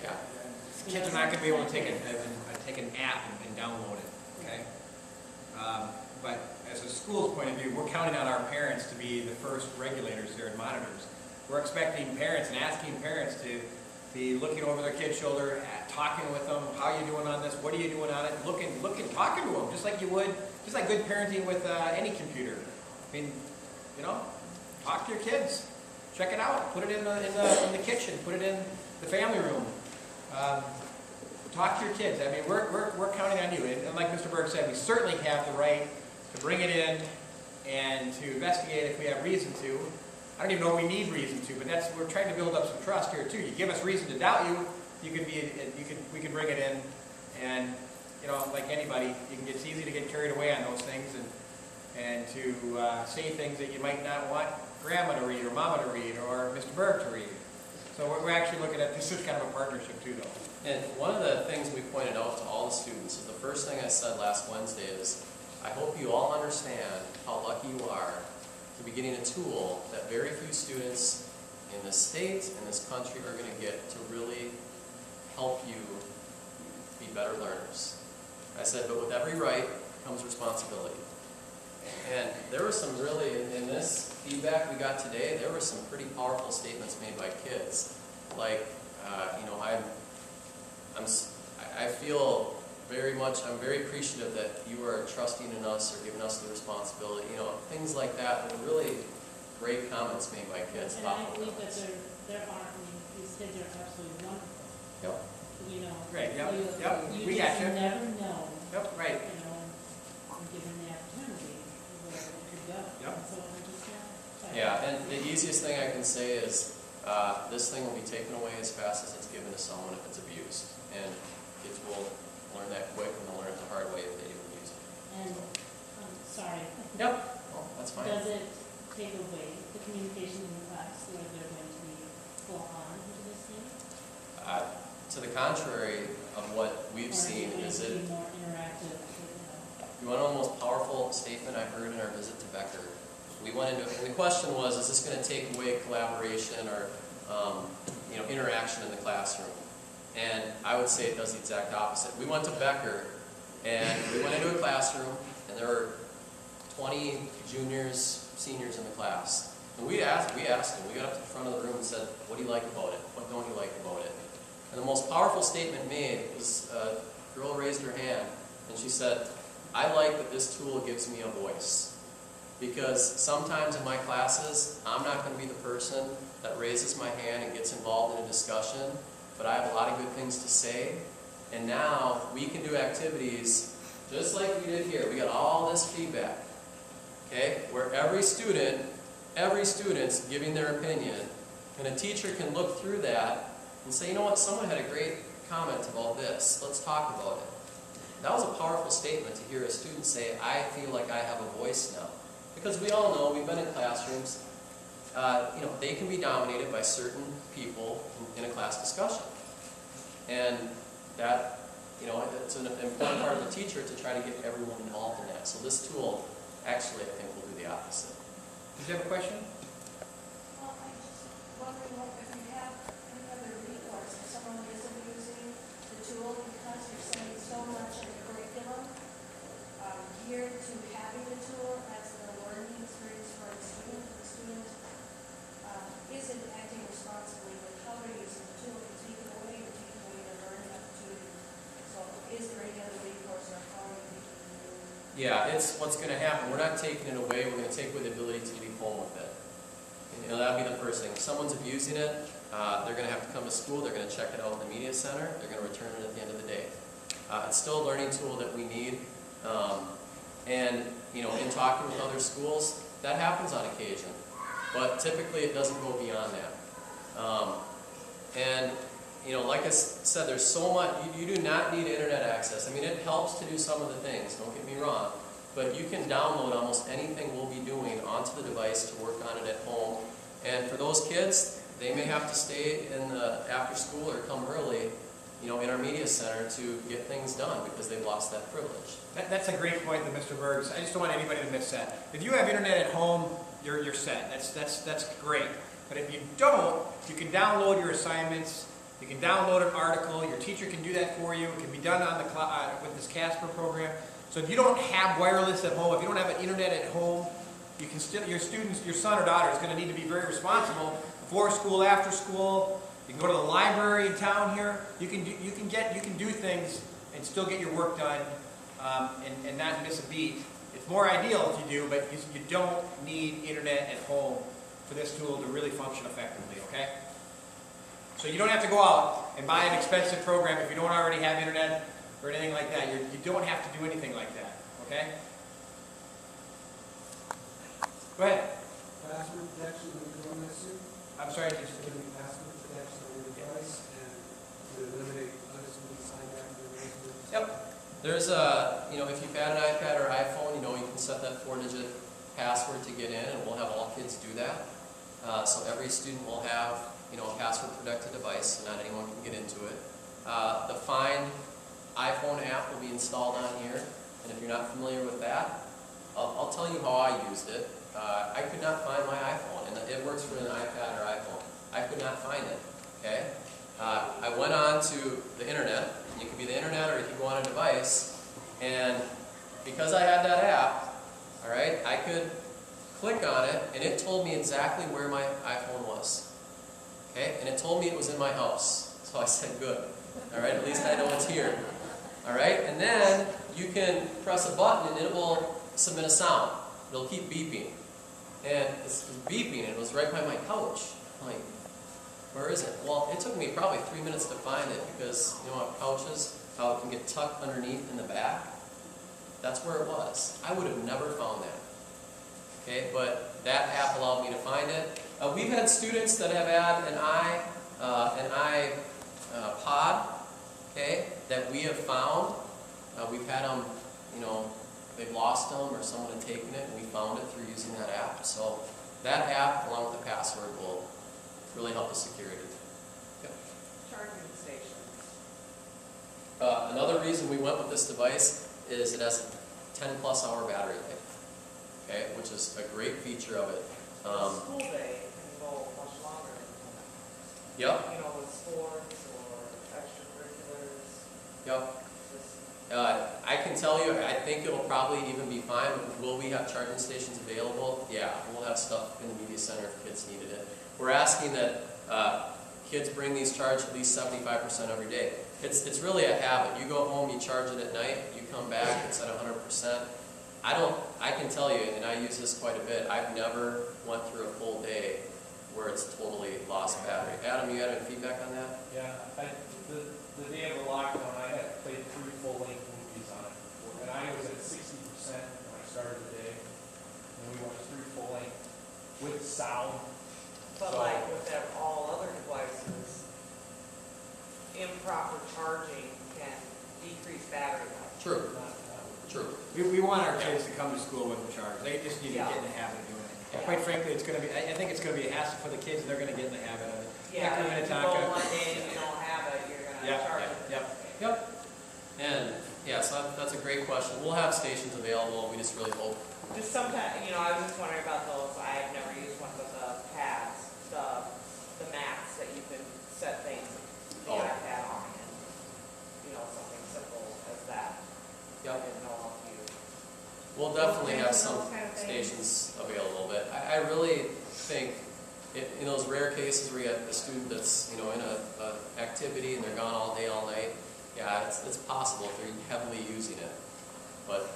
kids are not going to be able to take an app and download it. Okay. But as a school's point of view, we're counting on our parents to be the first regulators here and monitors. We're expecting parents and asking parents to be looking over their kid's shoulder, talking with them. How are you doing on this? What are you doing on it? Looking, talking to them, just like you would, just like good parenting with any computer. I mean, talk to your kids, check it out, put it in the kitchen, put it in the family room. Talk to your kids. I mean, we're counting on you. And like Mr. Berg said, we certainly have the right to bring it in and to investigate if we have reason to. I don't even know if we need reason to, but we're trying to build up some trust here too. You give us reason to doubt you, we can bring it in, and like anybody, it's easy to get carried away on those things and to say things that you might not want Grandma to read or Mama to read or Mr. Berg to read. So we're actually looking at this is kind of a partnership too, though. And one of the things we pointed out to all the students is the first thing I said last Wednesday is, I hope you all understand how lucky you are to be getting a tool that very few students in this state, in this country, are going to get to really help you be better learners. I said, but with every right comes responsibility. And there was some really, in this feedback we got today, there were some pretty powerful statements made by kids. Like, I feel I'm very appreciative that you are trusting in us or giving us the responsibility. Things like that were really great great comments made by kids And I about believe that phones. there are, I mean, these kids are absolutely wonderful, Yep. you know. Right, yep, yep, You we just gotcha. never know, Yep, right. you know, and given the opportunity, where it could go. Yep. And so I'm just, Yeah, and the easiest thing I can say is, this thing will be taken away as fast as it's given to someone if it's abused. And kids will learn that quick, and they'll learn it the hard way if they even use it. And, sorry. Yep. Well, that's fine. Does it take away the communication in the class where they're going to be full on into this thing? To the contrary of what we've seen, is Or it, is it going to be more interactive, you know? you want to know the most powerful statement I heard in our visit to Becker? We went into, and the question was, is this going to take away collaboration or, interaction in the classroom? And I would say it does the exact opposite. We went to Becker, and we went into a classroom, and there were 20 juniors, seniors in the class. And we asked them, we got up to the front of the room and said, what do you like about it? What don't you like about it? And the most powerful statement made was, a girl raised her hand, and she said, I like that this tool gives me a voice. Because sometimes in my classes, I'm not going to be the person that raises my hand and gets involved in a discussion, but I have a lot of good things to say. And now we can do activities just like we did here. We got all this feedback, okay, where every student's giving their opinion, and a teacher can look through that and say, you know what, someone had a great comment about this. Let's talk about it. That was a powerful statement to hear a student say, I feel like I have a voice now. Because we all know, we've been in classrooms, they can be dominated by certain people in a class discussion. And that, it's an important part of the teacher to try to get everyone involved in that. So this tool, actually, I think, will do the opposite. Did you have a question? Well, I'm just wondering if you have any other recourse if someone isn't using the tool because you're sending so much of the curriculum geared to having the tool as the learning experience for a student. The student isn't acting responsibly with how they're using the tool. You're taking away their learning opportunity. So is there any other recourse or how are you thinking of doing it? Yeah, it's what's going to happen. We're not taking it away. We're going to take away the ability to leave home with it. That'll be the first thing. If someone's abusing it, they're going to have to come to school. They're going to check it out in the media center. They're going to return it at the end of the day. It's still a learning tool that we need. In talking with other schools, that happens on occasion. But typically it doesn't go beyond that. Like I said, there's so much, you do not need internet access. I mean, it helps to do some of the things, don't get me wrong. But you can download almost anything we'll be doing onto the device to work on it at home. And for those kids, they may have to stay in the after school or come early, in our media center to get things done because they've lost that privilege. That's a great point that Mr. Bergs. I just don't want anybody to miss that. If you have internet at home, you're set. That's great. But if you don't, you can download your assignments. You can download an article. Your teacher can do that for you. It can be done on the with this Casper program. So if you don't have wireless at home, if you don't have an internet at home, you can still your son or daughter is going to need to be very responsible before school, after school. You can go to the library in town here. You can do things and still get your work done and not miss a beat. It's more ideal if you do, but you don't need internet at home for this tool to really function effectively, okay? So you don't have to go out and buy an expensive program if you don't already have internet or anything like that. You don't have to do anything like that, okay? Go ahead. Password protection when you're doing this, too? I'm sorry. There's going to be password protection on your device and to eliminate others from being signed back to the password. Yep. There's if you've had an iPad or iPhone, you can set that 4-digit password to get in, and we'll have all kids do that. So every student will have, a password-protected device, so not anyone can get into it. The Find iPhone app will be installed on here, and if you're not familiar with that, I'll tell you how I used it. I could not find my iPhone, and it works for an iPad or iPhone. I could not find it, okay? I went on to the internet. You could be the internet or you could go on a device, and because I had that app, all right, I could click on it, and it told me exactly where my iPhone was, okay? And it told me it was in my house, so I said, good, all right, at least I know it's here, all right? And then you can press a button, and it will submit a sound. It'll keep beeping. And it's beeping, and it's right by my couch. I'm like, where is it? Well, it took me probably 3 minutes to find it because, you know what couches, how it can get tucked underneath in the back. That's where it was. I would have never found that. Okay, but that app allowed me to find it. We've had students that have had an iPod, okay, that we have found. We've had them, you know, they've lost them or someone had taken it and we found it through using that app. So that app, along with the password, will really help the security. Yep. Charging stations. Another reason we went with this device is it has a 10+ hour battery life, okay, which is a great feature of it. The school day can go much longer than that. Yep, You know, with sports or extracurriculars. yep. Just, I can tell you, I think it'll probably even be fine. Will we have charging stations available? Yeah, we'll have stuff in the media center if kids needed it. We're asking that kids bring these charged at least 75% every day. It's really a habit. You go home, you charge it at night, you come back, it's at 100%. I can tell you, and I use this quite a bit, I've never went through a full day where it's totally lost battery. Adam, you had any feedback on that? Yeah, the day of the lockdown, I had played 3 full-length movies on it before, and I was at 60% when I started the day, and we watched 3 full-length with sound. but So- like with all other devices, improper charging can decrease battery life. True, Not- true. We want our kids to come to school with them charged. They just need to Yeah. get in the habit of doing it. And quite frankly, it's going to be, I think it's going to be a hassle for the kids, and they're going to get in the habit of it. Yeah, Like if you Minnetonka. go one day and you don't have it, you're gonna Yep, charge yep, it. yep. Yep. And, yeah, so that's a great question. We'll have stations available, we just really hope. Just sometimes, you know, I was just wondering about those, I've never used one of the pads, the mats that you can set things, the Oh. iPad on, and, you know, something simple as that. I Yep. didn't know if you. We'll definitely have Those some kind of things. stations available, but I really think in those rare cases where you have a student that's, you know, in a activity and they're gone all day, all night, yeah, it's possible if they're heavily using it. But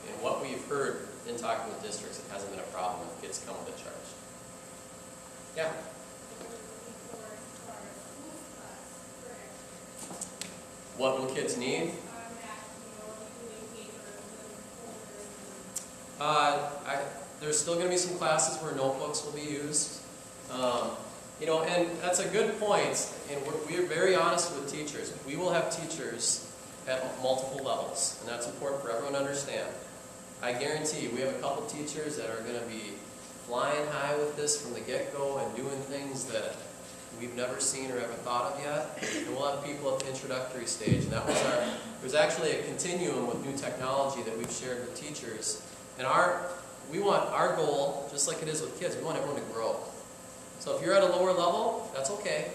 in what we've heard in talking with districts, it hasn't been a problem if kids come with a charge. Yeah. What will kids need? There's still going to be some classes where notebooks will be used. You know, and that's a good point, and we're very honest with teachers. We will have teachers at multiple levels, and that's important for everyone to understand. I guarantee you, we have a couple teachers that are going to be flying high with this from the get-go and doing things that we've never seen or ever thought of yet. And we'll have people at the introductory stage, and that was there's actually a continuum with new technology that we've shared with teachers. And we want our goal, just like it is with kids, we want everyone to grow. So if you're at a lower level, that's okay.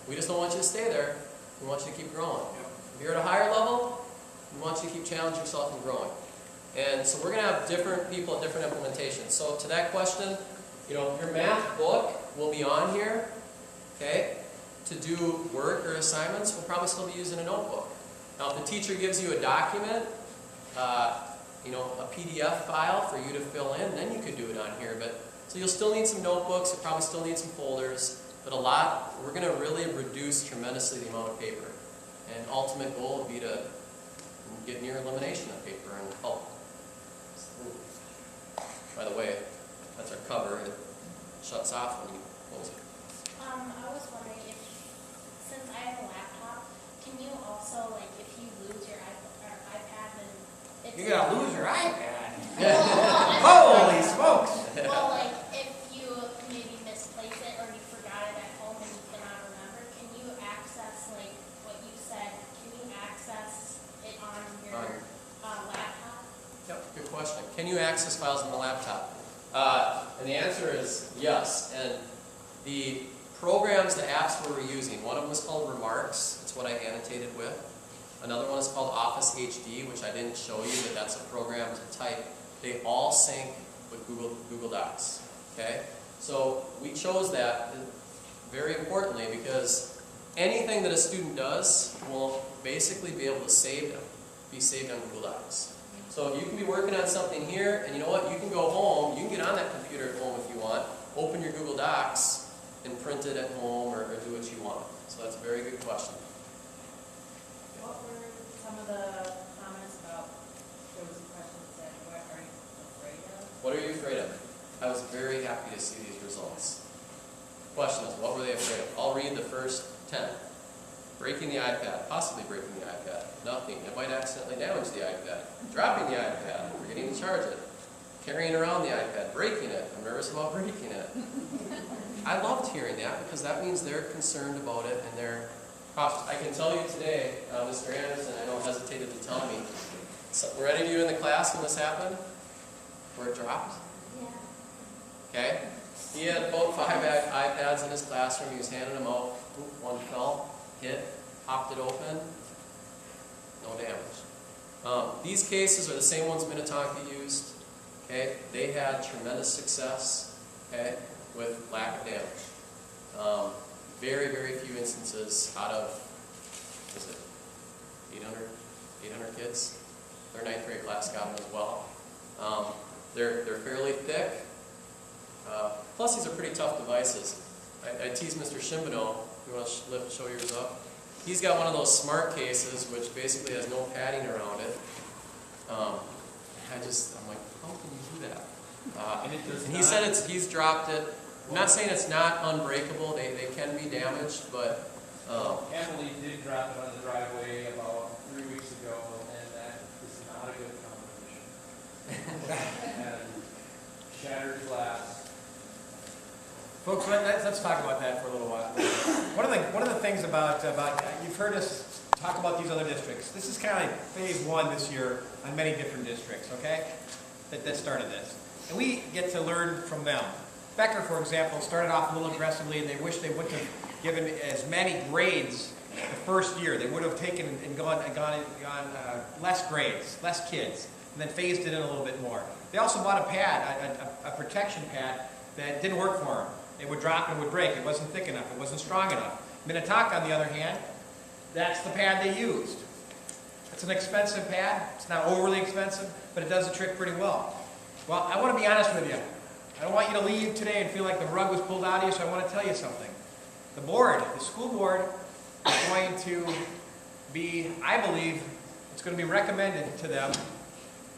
We just don't want you to stay there. We want you to keep growing. If you're at a higher level, we want you to keep challenging yourself and growing. And so we're going to have different people at different implementations. So to that question, you know, your math book will be on here, okay? To do work or assignments, we'll probably still be using a notebook. Now if the teacher gives you a document, you know, a PDF file for you to fill in, then you could do it on here. But so you'll still need some notebooks, you'll probably still need some folders, but we're going to really reduce tremendously the amount of paper. And ultimate goal would be to get near elimination of paper and help. By the way, that's our cover. It shuts off when you close it. I was wondering if, since I have a laptop, can you also, like, if you lose your iPad, then it's... You're going to lose your iPad. Well, Holy smokes! well, like, if you maybe misplace it or you forgot it at home and you cannot remember, can you access, like, what you said, can you access it on your laptop? Yep, good question. Can you access files on the laptop? And the answer is yes. And the programs, the apps we're using, one of them is called Remarks. It's what I annotated with. Another one is called Office HD, which I didn't show you, but that's a program to type. They all sync with Google Docs. Okay? So we chose that very importantly because anything that a student does will basically be able to be saved on Google Docs. So you can be working on something here, and you know what? You can go home, you can get on that computer at home if you want, open your Google Docs and print it at home or do what you want. So that's a very good question. What were some of the comments about, there was a question that said, what are you afraid of? What are you afraid of? I was very happy to see these results. Question is, what were they afraid of? I'll read the first 10. Breaking the iPad, possibly breaking the iPad. Nothing. It might accidentally damage the iPad. Dropping the iPad, forgetting to charge it. Carrying around the iPad, breaking it. I'm nervous about breaking it. I loved hearing that because that means they're concerned about it and they're cautious. I can tell you today, Mr. Anderson, I know hesitated to tell me, so were any of you in the class when this happened? Where it dropped? Yeah. Okay? He had about 5 iPads in his classroom. He was handing them out. Oop, one fell, hit, popped it open. No damage. These cases are the same ones Minnetonka used. Okay? They had tremendous success, okay, with lack of damage. Very, very few instances out of, is it 800 kids? Their 9th grade class got them as well. They're fairly thick. Plus, these are pretty tough devices. I tease Mr. Shimbano. You want to show yours up? He's got one of those smart cases, which basically has no padding around it. I'm like, how can you do that? And he said he's dropped it. I'm not saying it's not unbreakable. They can be damaged, but Emily did drop it on the driveway about 3 weeks ago, and that is not a good combination. And shattered glass. Folks, let's talk about that for a little while. One of the things about you've heard us talk about these other districts. This is kind of like phase 1 this year on many different districts, okay? That started this. And we get to learn from them. Becker, for example, started off a little aggressively and they wish they wouldn't have given as many grades the first year. They would have taken and gone less grades, less kids, and then phased it in a little bit more. They also bought a pad, a protection pad that didn't work for them. It would drop and it would break. It wasn't thick enough. It wasn't strong enough. Minnetonka, on the other hand, that's the pad they used. It's an expensive pad. It's not overly expensive, but it does the trick pretty well. Well, I want to be honest with you. I don't want you to leave today and feel like the rug was pulled out of you, so I want to tell you something. The board, the school board, is going to be, I believe, it's going to be recommended to them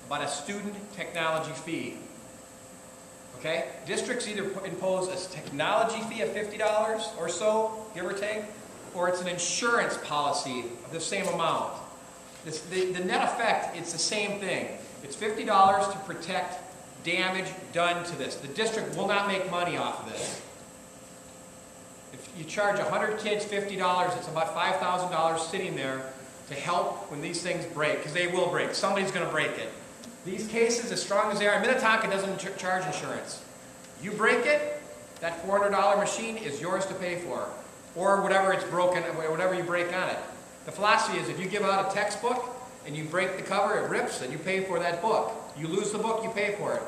about a student technology fee. Okay? Districts either impose a technology fee of $50 or so, give or take, or it's an insurance policy of the same amount. The net effect, it's the same thing. It's $50 to protect damage done to this. The district will not make money off of this. If you charge 100 kids $50, it's about $5,000 sitting there to help when these things break, because they will break. Somebody's going to break it. These cases, as strong as they are, Minnetonka doesn't charge insurance. You break it, that $400 machine is yours to pay for, or whatever it's broken, whatever you break on it. The philosophy is if you give out a textbook and you break the cover, it rips, and you pay for that book. You lose the book, you pay for it.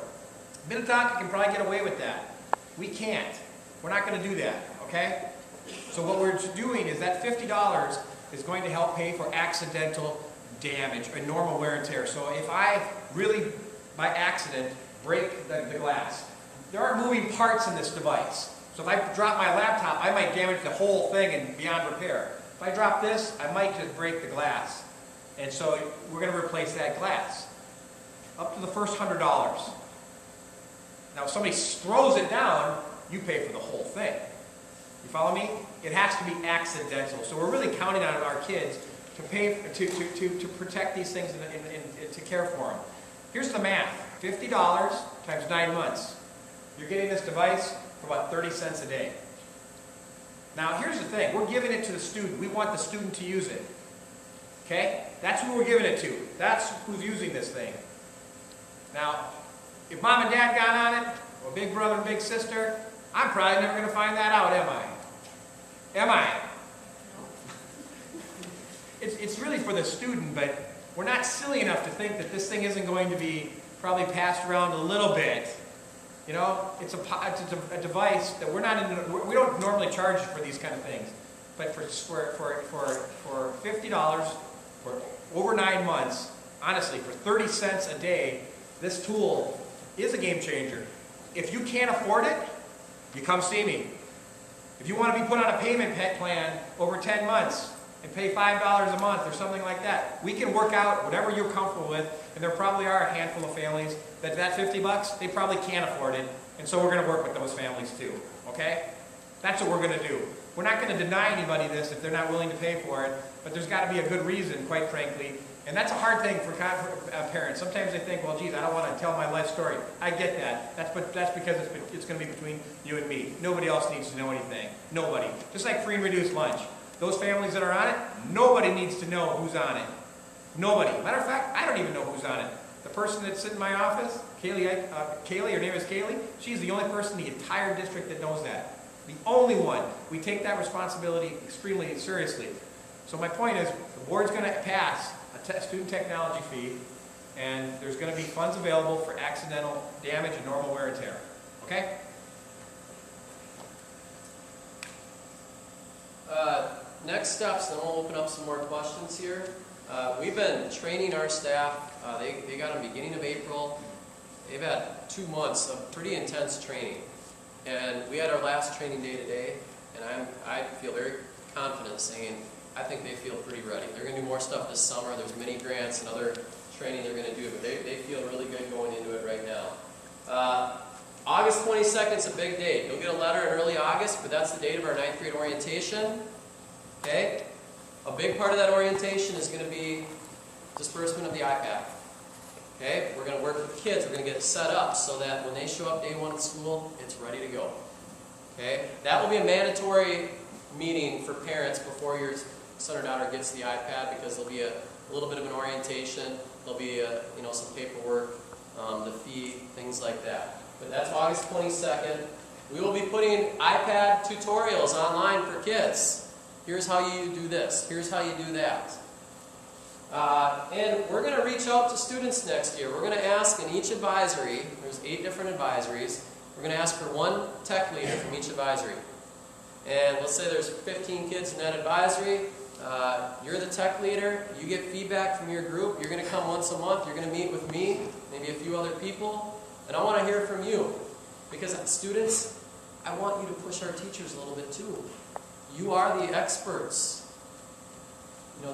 Minnetonka can probably get away with that. We can't. We're not going to do that, okay? So what we're doing is that $50 is going to help pay for accidental damage or normal wear and tear. So if I really, by accident, break the glass, there are moving parts in this device. So if I drop my laptop, I might damage the whole thing and beyond repair. If I drop this, I might just break the glass. And so we're going to replace that glass. Up to the first $100. Now if somebody throws it down, you pay for the whole thing. You follow me? It has to be accidental. So we're really counting on our kids to pay to protect these things and to care for them. Here's the math. $50 times 9 months. You're getting this device for about 30 cents a day. Now here's the thing. We're giving it to the student. We want the student to use it. Okay? That's who we're giving it to. That's who's using this thing. Now, if mom and dad got on it, or big brother and big sister, I'm probably never going to find that out, am I? Am I? It's really for the student, but we're not silly enough to think that this thing isn't going to be probably passed around a little bit. You know, it's a device that we don't normally charge for these kind of things. But for $50 for over 9 months, honestly, for 30 cents a day, this tool is a game changer. If you can't afford it, you come see me. If you want to be put on a payment plan over 10 months and pay $5 a month or something like that, we can work out whatever you're comfortable with, and there probably are a handful of families that $50, they probably can't afford it, and so we're going to work with those families too, okay? That's what we're going to do. We're not going to deny anybody this if they're not willing to pay for it, but there's got to be a good reason, quite frankly. And that's a hard thing for parents. Sometimes they think, well, geez, I don't want to tell my life story. I get that. That's because it's going to be between you and me. Nobody else needs to know anything. Nobody. Just like free and reduced lunch. Those families that are on it, nobody needs to know who's on it. Nobody. Matter of fact, I don't even know who's on it. The person that's sitting in my office, Kaylee, her name is Kaylee, she's the only person in the entire district that knows that. The only one. We take that responsibility extremely seriously. So my point is, the board's going to pass a student technology fee, and there's going to be funds available for accidental damage and normal wear and tear. Okay? Next steps, then we'll open up some more questions here. We've been training our staff. They got them beginning of April. They've had 2 months of pretty intense training. And we had our last training day today, and I feel very confident saying I think they feel pretty ready. They're going to do more stuff this summer. There's mini grants and other training they're going to do, but they feel really good going into it right now. August 22nd is a big date. You'll get a letter in early August, but that's the date of our 9th grade orientation. Okay? A big part of that orientation is going to be disbursement of the iPad. Okay? We're going to work with kids. We're going to get it set up so that when they show up day one at school, it's ready to go. Okay? That will be a mandatory meeting for parents before your son or daughter gets the iPad, because there'll be a little bit of an orientation. There'll be some paperwork, the fee, things like that. But that's August 22nd. We will be putting iPad tutorials online for kids. Here's how you do this. Here's how you do that. And we're going to reach out to students next year. We're going to ask in each advisory, there's 8 different advisories, we're going to ask for 1 tech leader from each advisory. And let's say there's 15 kids in that advisory. You're the tech leader. You get feedback from your group. You're going to come once a month. You're going to meet with me, maybe a few other people. And I want to hear from you. Because students, I want you to push our teachers a little bit too. You are the experts. I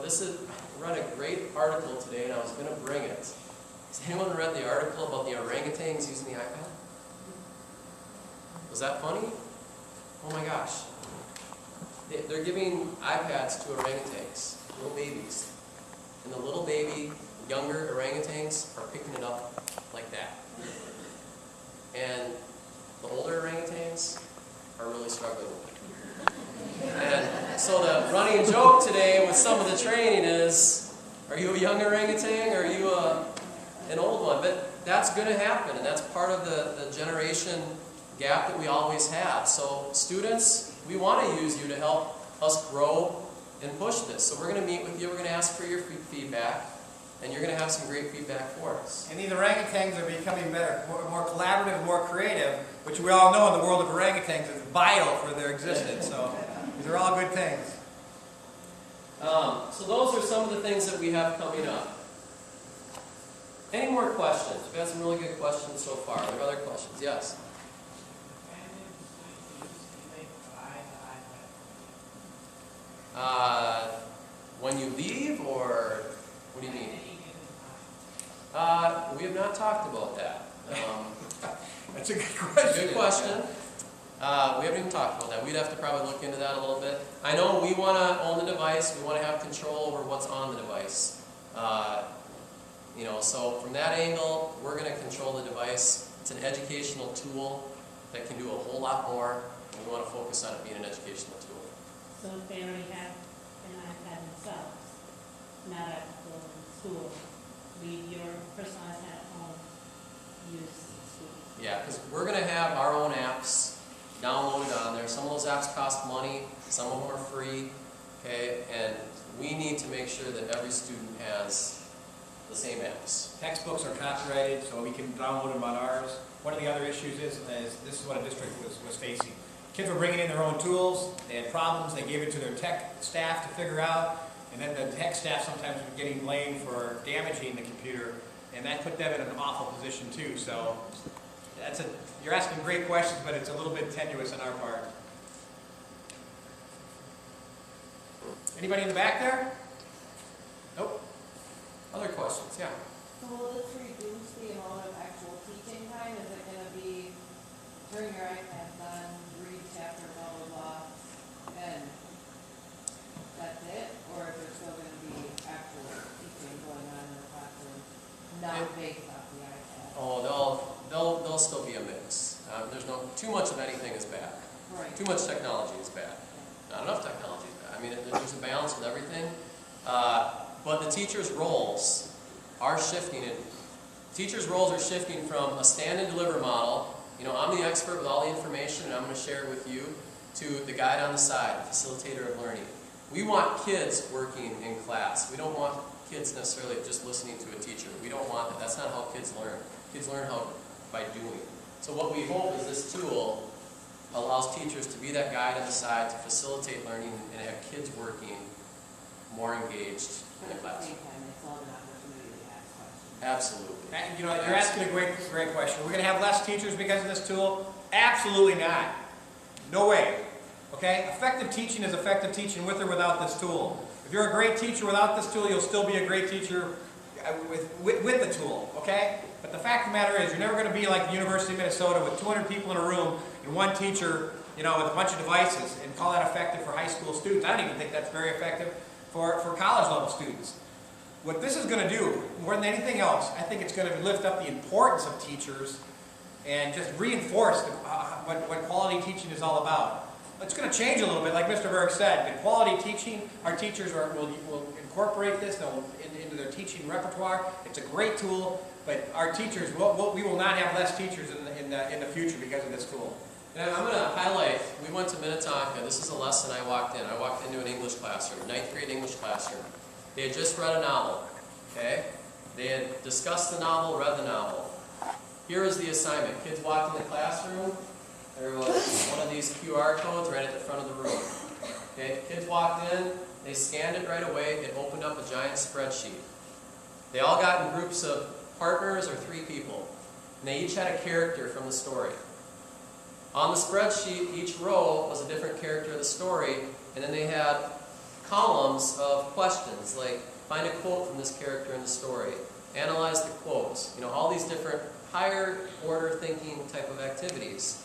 read a great article today, and I was going to bring it. Has anyone read the article about the orangutans using the iPad? Was that funny? Oh my gosh. They're giving iPads to orangutans, little babies. And the little baby, younger orangutans are picking it up like that. And the older orangutans are really struggling with it. And so the running joke today with some of the training is, are you a young orangutan or are you an old one? But that's going to happen, and that's part of the generation gap that we always have. So students, we want to use you to help us grow and push this. So we're going to meet with you, we're going to ask for your feedback, and you're going to have some great feedback for us. And these orangutans are becoming better, more collaborative, more creative, which we all know in the world of orangutans is vital for their existence. So these are all good things. So those are some of the things that we have coming up. Any more questions? We've had some really good questions so far. Are there other questions? Yes? When you leave, or what do you mean? We have not talked about that. That's a good question. Good question. We haven't even talked about that. We'd have to probably look into that a little bit. I know we want to own the device. We want to have control over what's on the device. So from that angle, we're going to control the device. It's an educational tool that can do a whole lot more, and we want to focus on it being an educational tool. So if they already have an iPad themselves, not at school, leave your personal iPad at home, use school. Yeah, because we're going to have our own apps downloaded on there. Some of those apps cost money, some of them are free, okay? And we need to make sure that every student has the same apps. Textbooks are copyrighted, so we can download them on ours. One of the other issues is this is what a district was facing. Kids were bringing in their own tools, they had problems, they gave it to their tech staff to figure out, and then the tech staff sometimes were getting blamed for damaging the computer, and that put them in an awful position too. So you're asking great questions, but it's a little bit tenuous on our part. Anybody in the back there? Nope. Other questions? Yeah. So will this reduce the amount of actual teaching time? Is it gonna be, turn your iPads on, read chapter, blah, blah, blah, and that's it? Or is there still gonna be actual teaching going on in the classroom, not based off the iPad? Oh, there'll still be a mix. There's no, too much of anything is bad. Right. Too much technology is bad. Not enough technology is bad. I mean, there's a balance with everything. But the teachers' roles are shifting. Teachers' roles are shifting from a stand and deliver model. You know, I'm the expert with all the information and I'm going to share it with you, to the guide on the side, facilitator of learning. We want kids working in class. We don't want kids necessarily just listening to a teacher. We don't want that. That's not how kids learn. Kids learn by doing. So what we hope is this tool allows teachers to be that guide on the side to facilitate learning and have kids working more engaged in the But at the class. same time, they still have an opportunity to ask questions. Absolutely. And, you know, you're asking a great question. We're going to have less teachers because of this tool? Absolutely not. No way. Okay? Effective teaching is effective teaching with or without this tool. If you're a great teacher without this tool, you'll still be a great teacher with the tool. Okay? But the fact of the matter is, you're never going to be like the University of Minnesota with 200 people in a room and one teacher, you know, with a bunch of devices and call that effective for high school students. I don't even think that's very effective for college level students. What this is going to do, more than anything else, I think it's going to lift up the importance of teachers and just reinforce what quality teaching is all about. It's going to change a little bit, like Mr. Berg said. In quality teaching, our teachers will incorporate this into their teaching repertoire. It's a great tool, but our teachers, we will not have less teachers in the future because of this tool. And I'm going to highlight, we went to Minnetonka. This is a lesson I walked in. I walked into an English classroom, 9th grade English classroom. They had just read a novel, okay? They had discussed the novel, read the novel. Here is the assignment. Kids walked in the classroom. There was one of these QR codes right at the front of the room. Okay? Kids walked in. They scanned it right away. It opened up a giant spreadsheet. They all got in groups of partners or 3 people. And they each had a character from the story. On the spreadsheet, each row was a different character of the story, and then they had columns of questions, like find a quote from this character in the story, analyze the quotes, you know, all these different higher order thinking type of activities.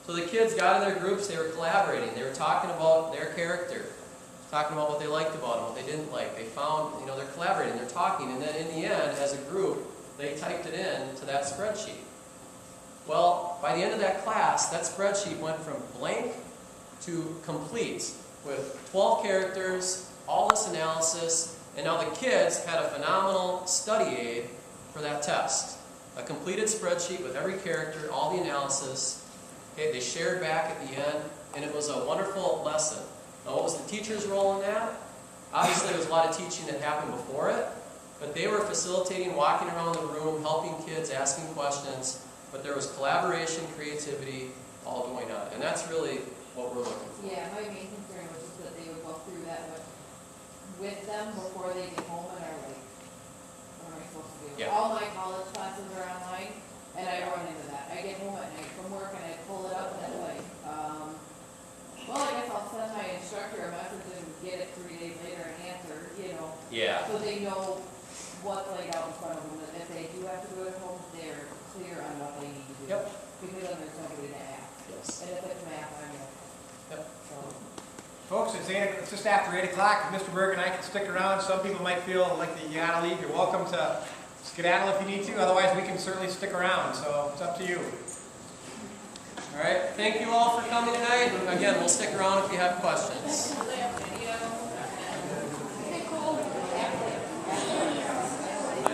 So the kids got in their groups, they were collaborating, they were talking about their character, talking about what they liked about them, what they didn't like. They found, you know, they're collaborating, they're talking, and then in the end, as a group, they typed it in to that spreadsheet. Well, by the end of that class, that spreadsheet went from blank to complete with 12 characters, all this analysis, and now the kids had a phenomenal study aid for that test. A completed spreadsheet with every character, all the analysis. Okay, they shared back at the end, and it was a wonderful lesson. Now, what was the teacher's role in that? Obviously, there was a lot of teaching that happened before it, but they were facilitating, walking around the room, helping kids, asking questions, but there was collaboration, creativity, all going on. And that's really what we're looking for. Yeah, my main concern was just that they would go through that with them before they get home and are like, what am I supposed to do? Yeah. All my college classes are online, and I run into that. I get home at night from work and I pull it up and it's like, well, I guess I'll send my instructor a message and get it 3 days later and answer, you know. Yeah. So they know what's laid out in front of them, and if they do have to do it at home, they're clear on what they need to do. Yep. Because then there's somebody to ask. Yes. And if it's math, I know. Yep. So. Folks, it's just after 8 o'clock. If Mr. Berg and I can stick around, some people might feel like you gotta leave. You're welcome to skedaddle if you need to. Otherwise, we can certainly stick around. So it's up to you. All right. Thank you all for coming tonight. Again, we'll stick around if you have questions.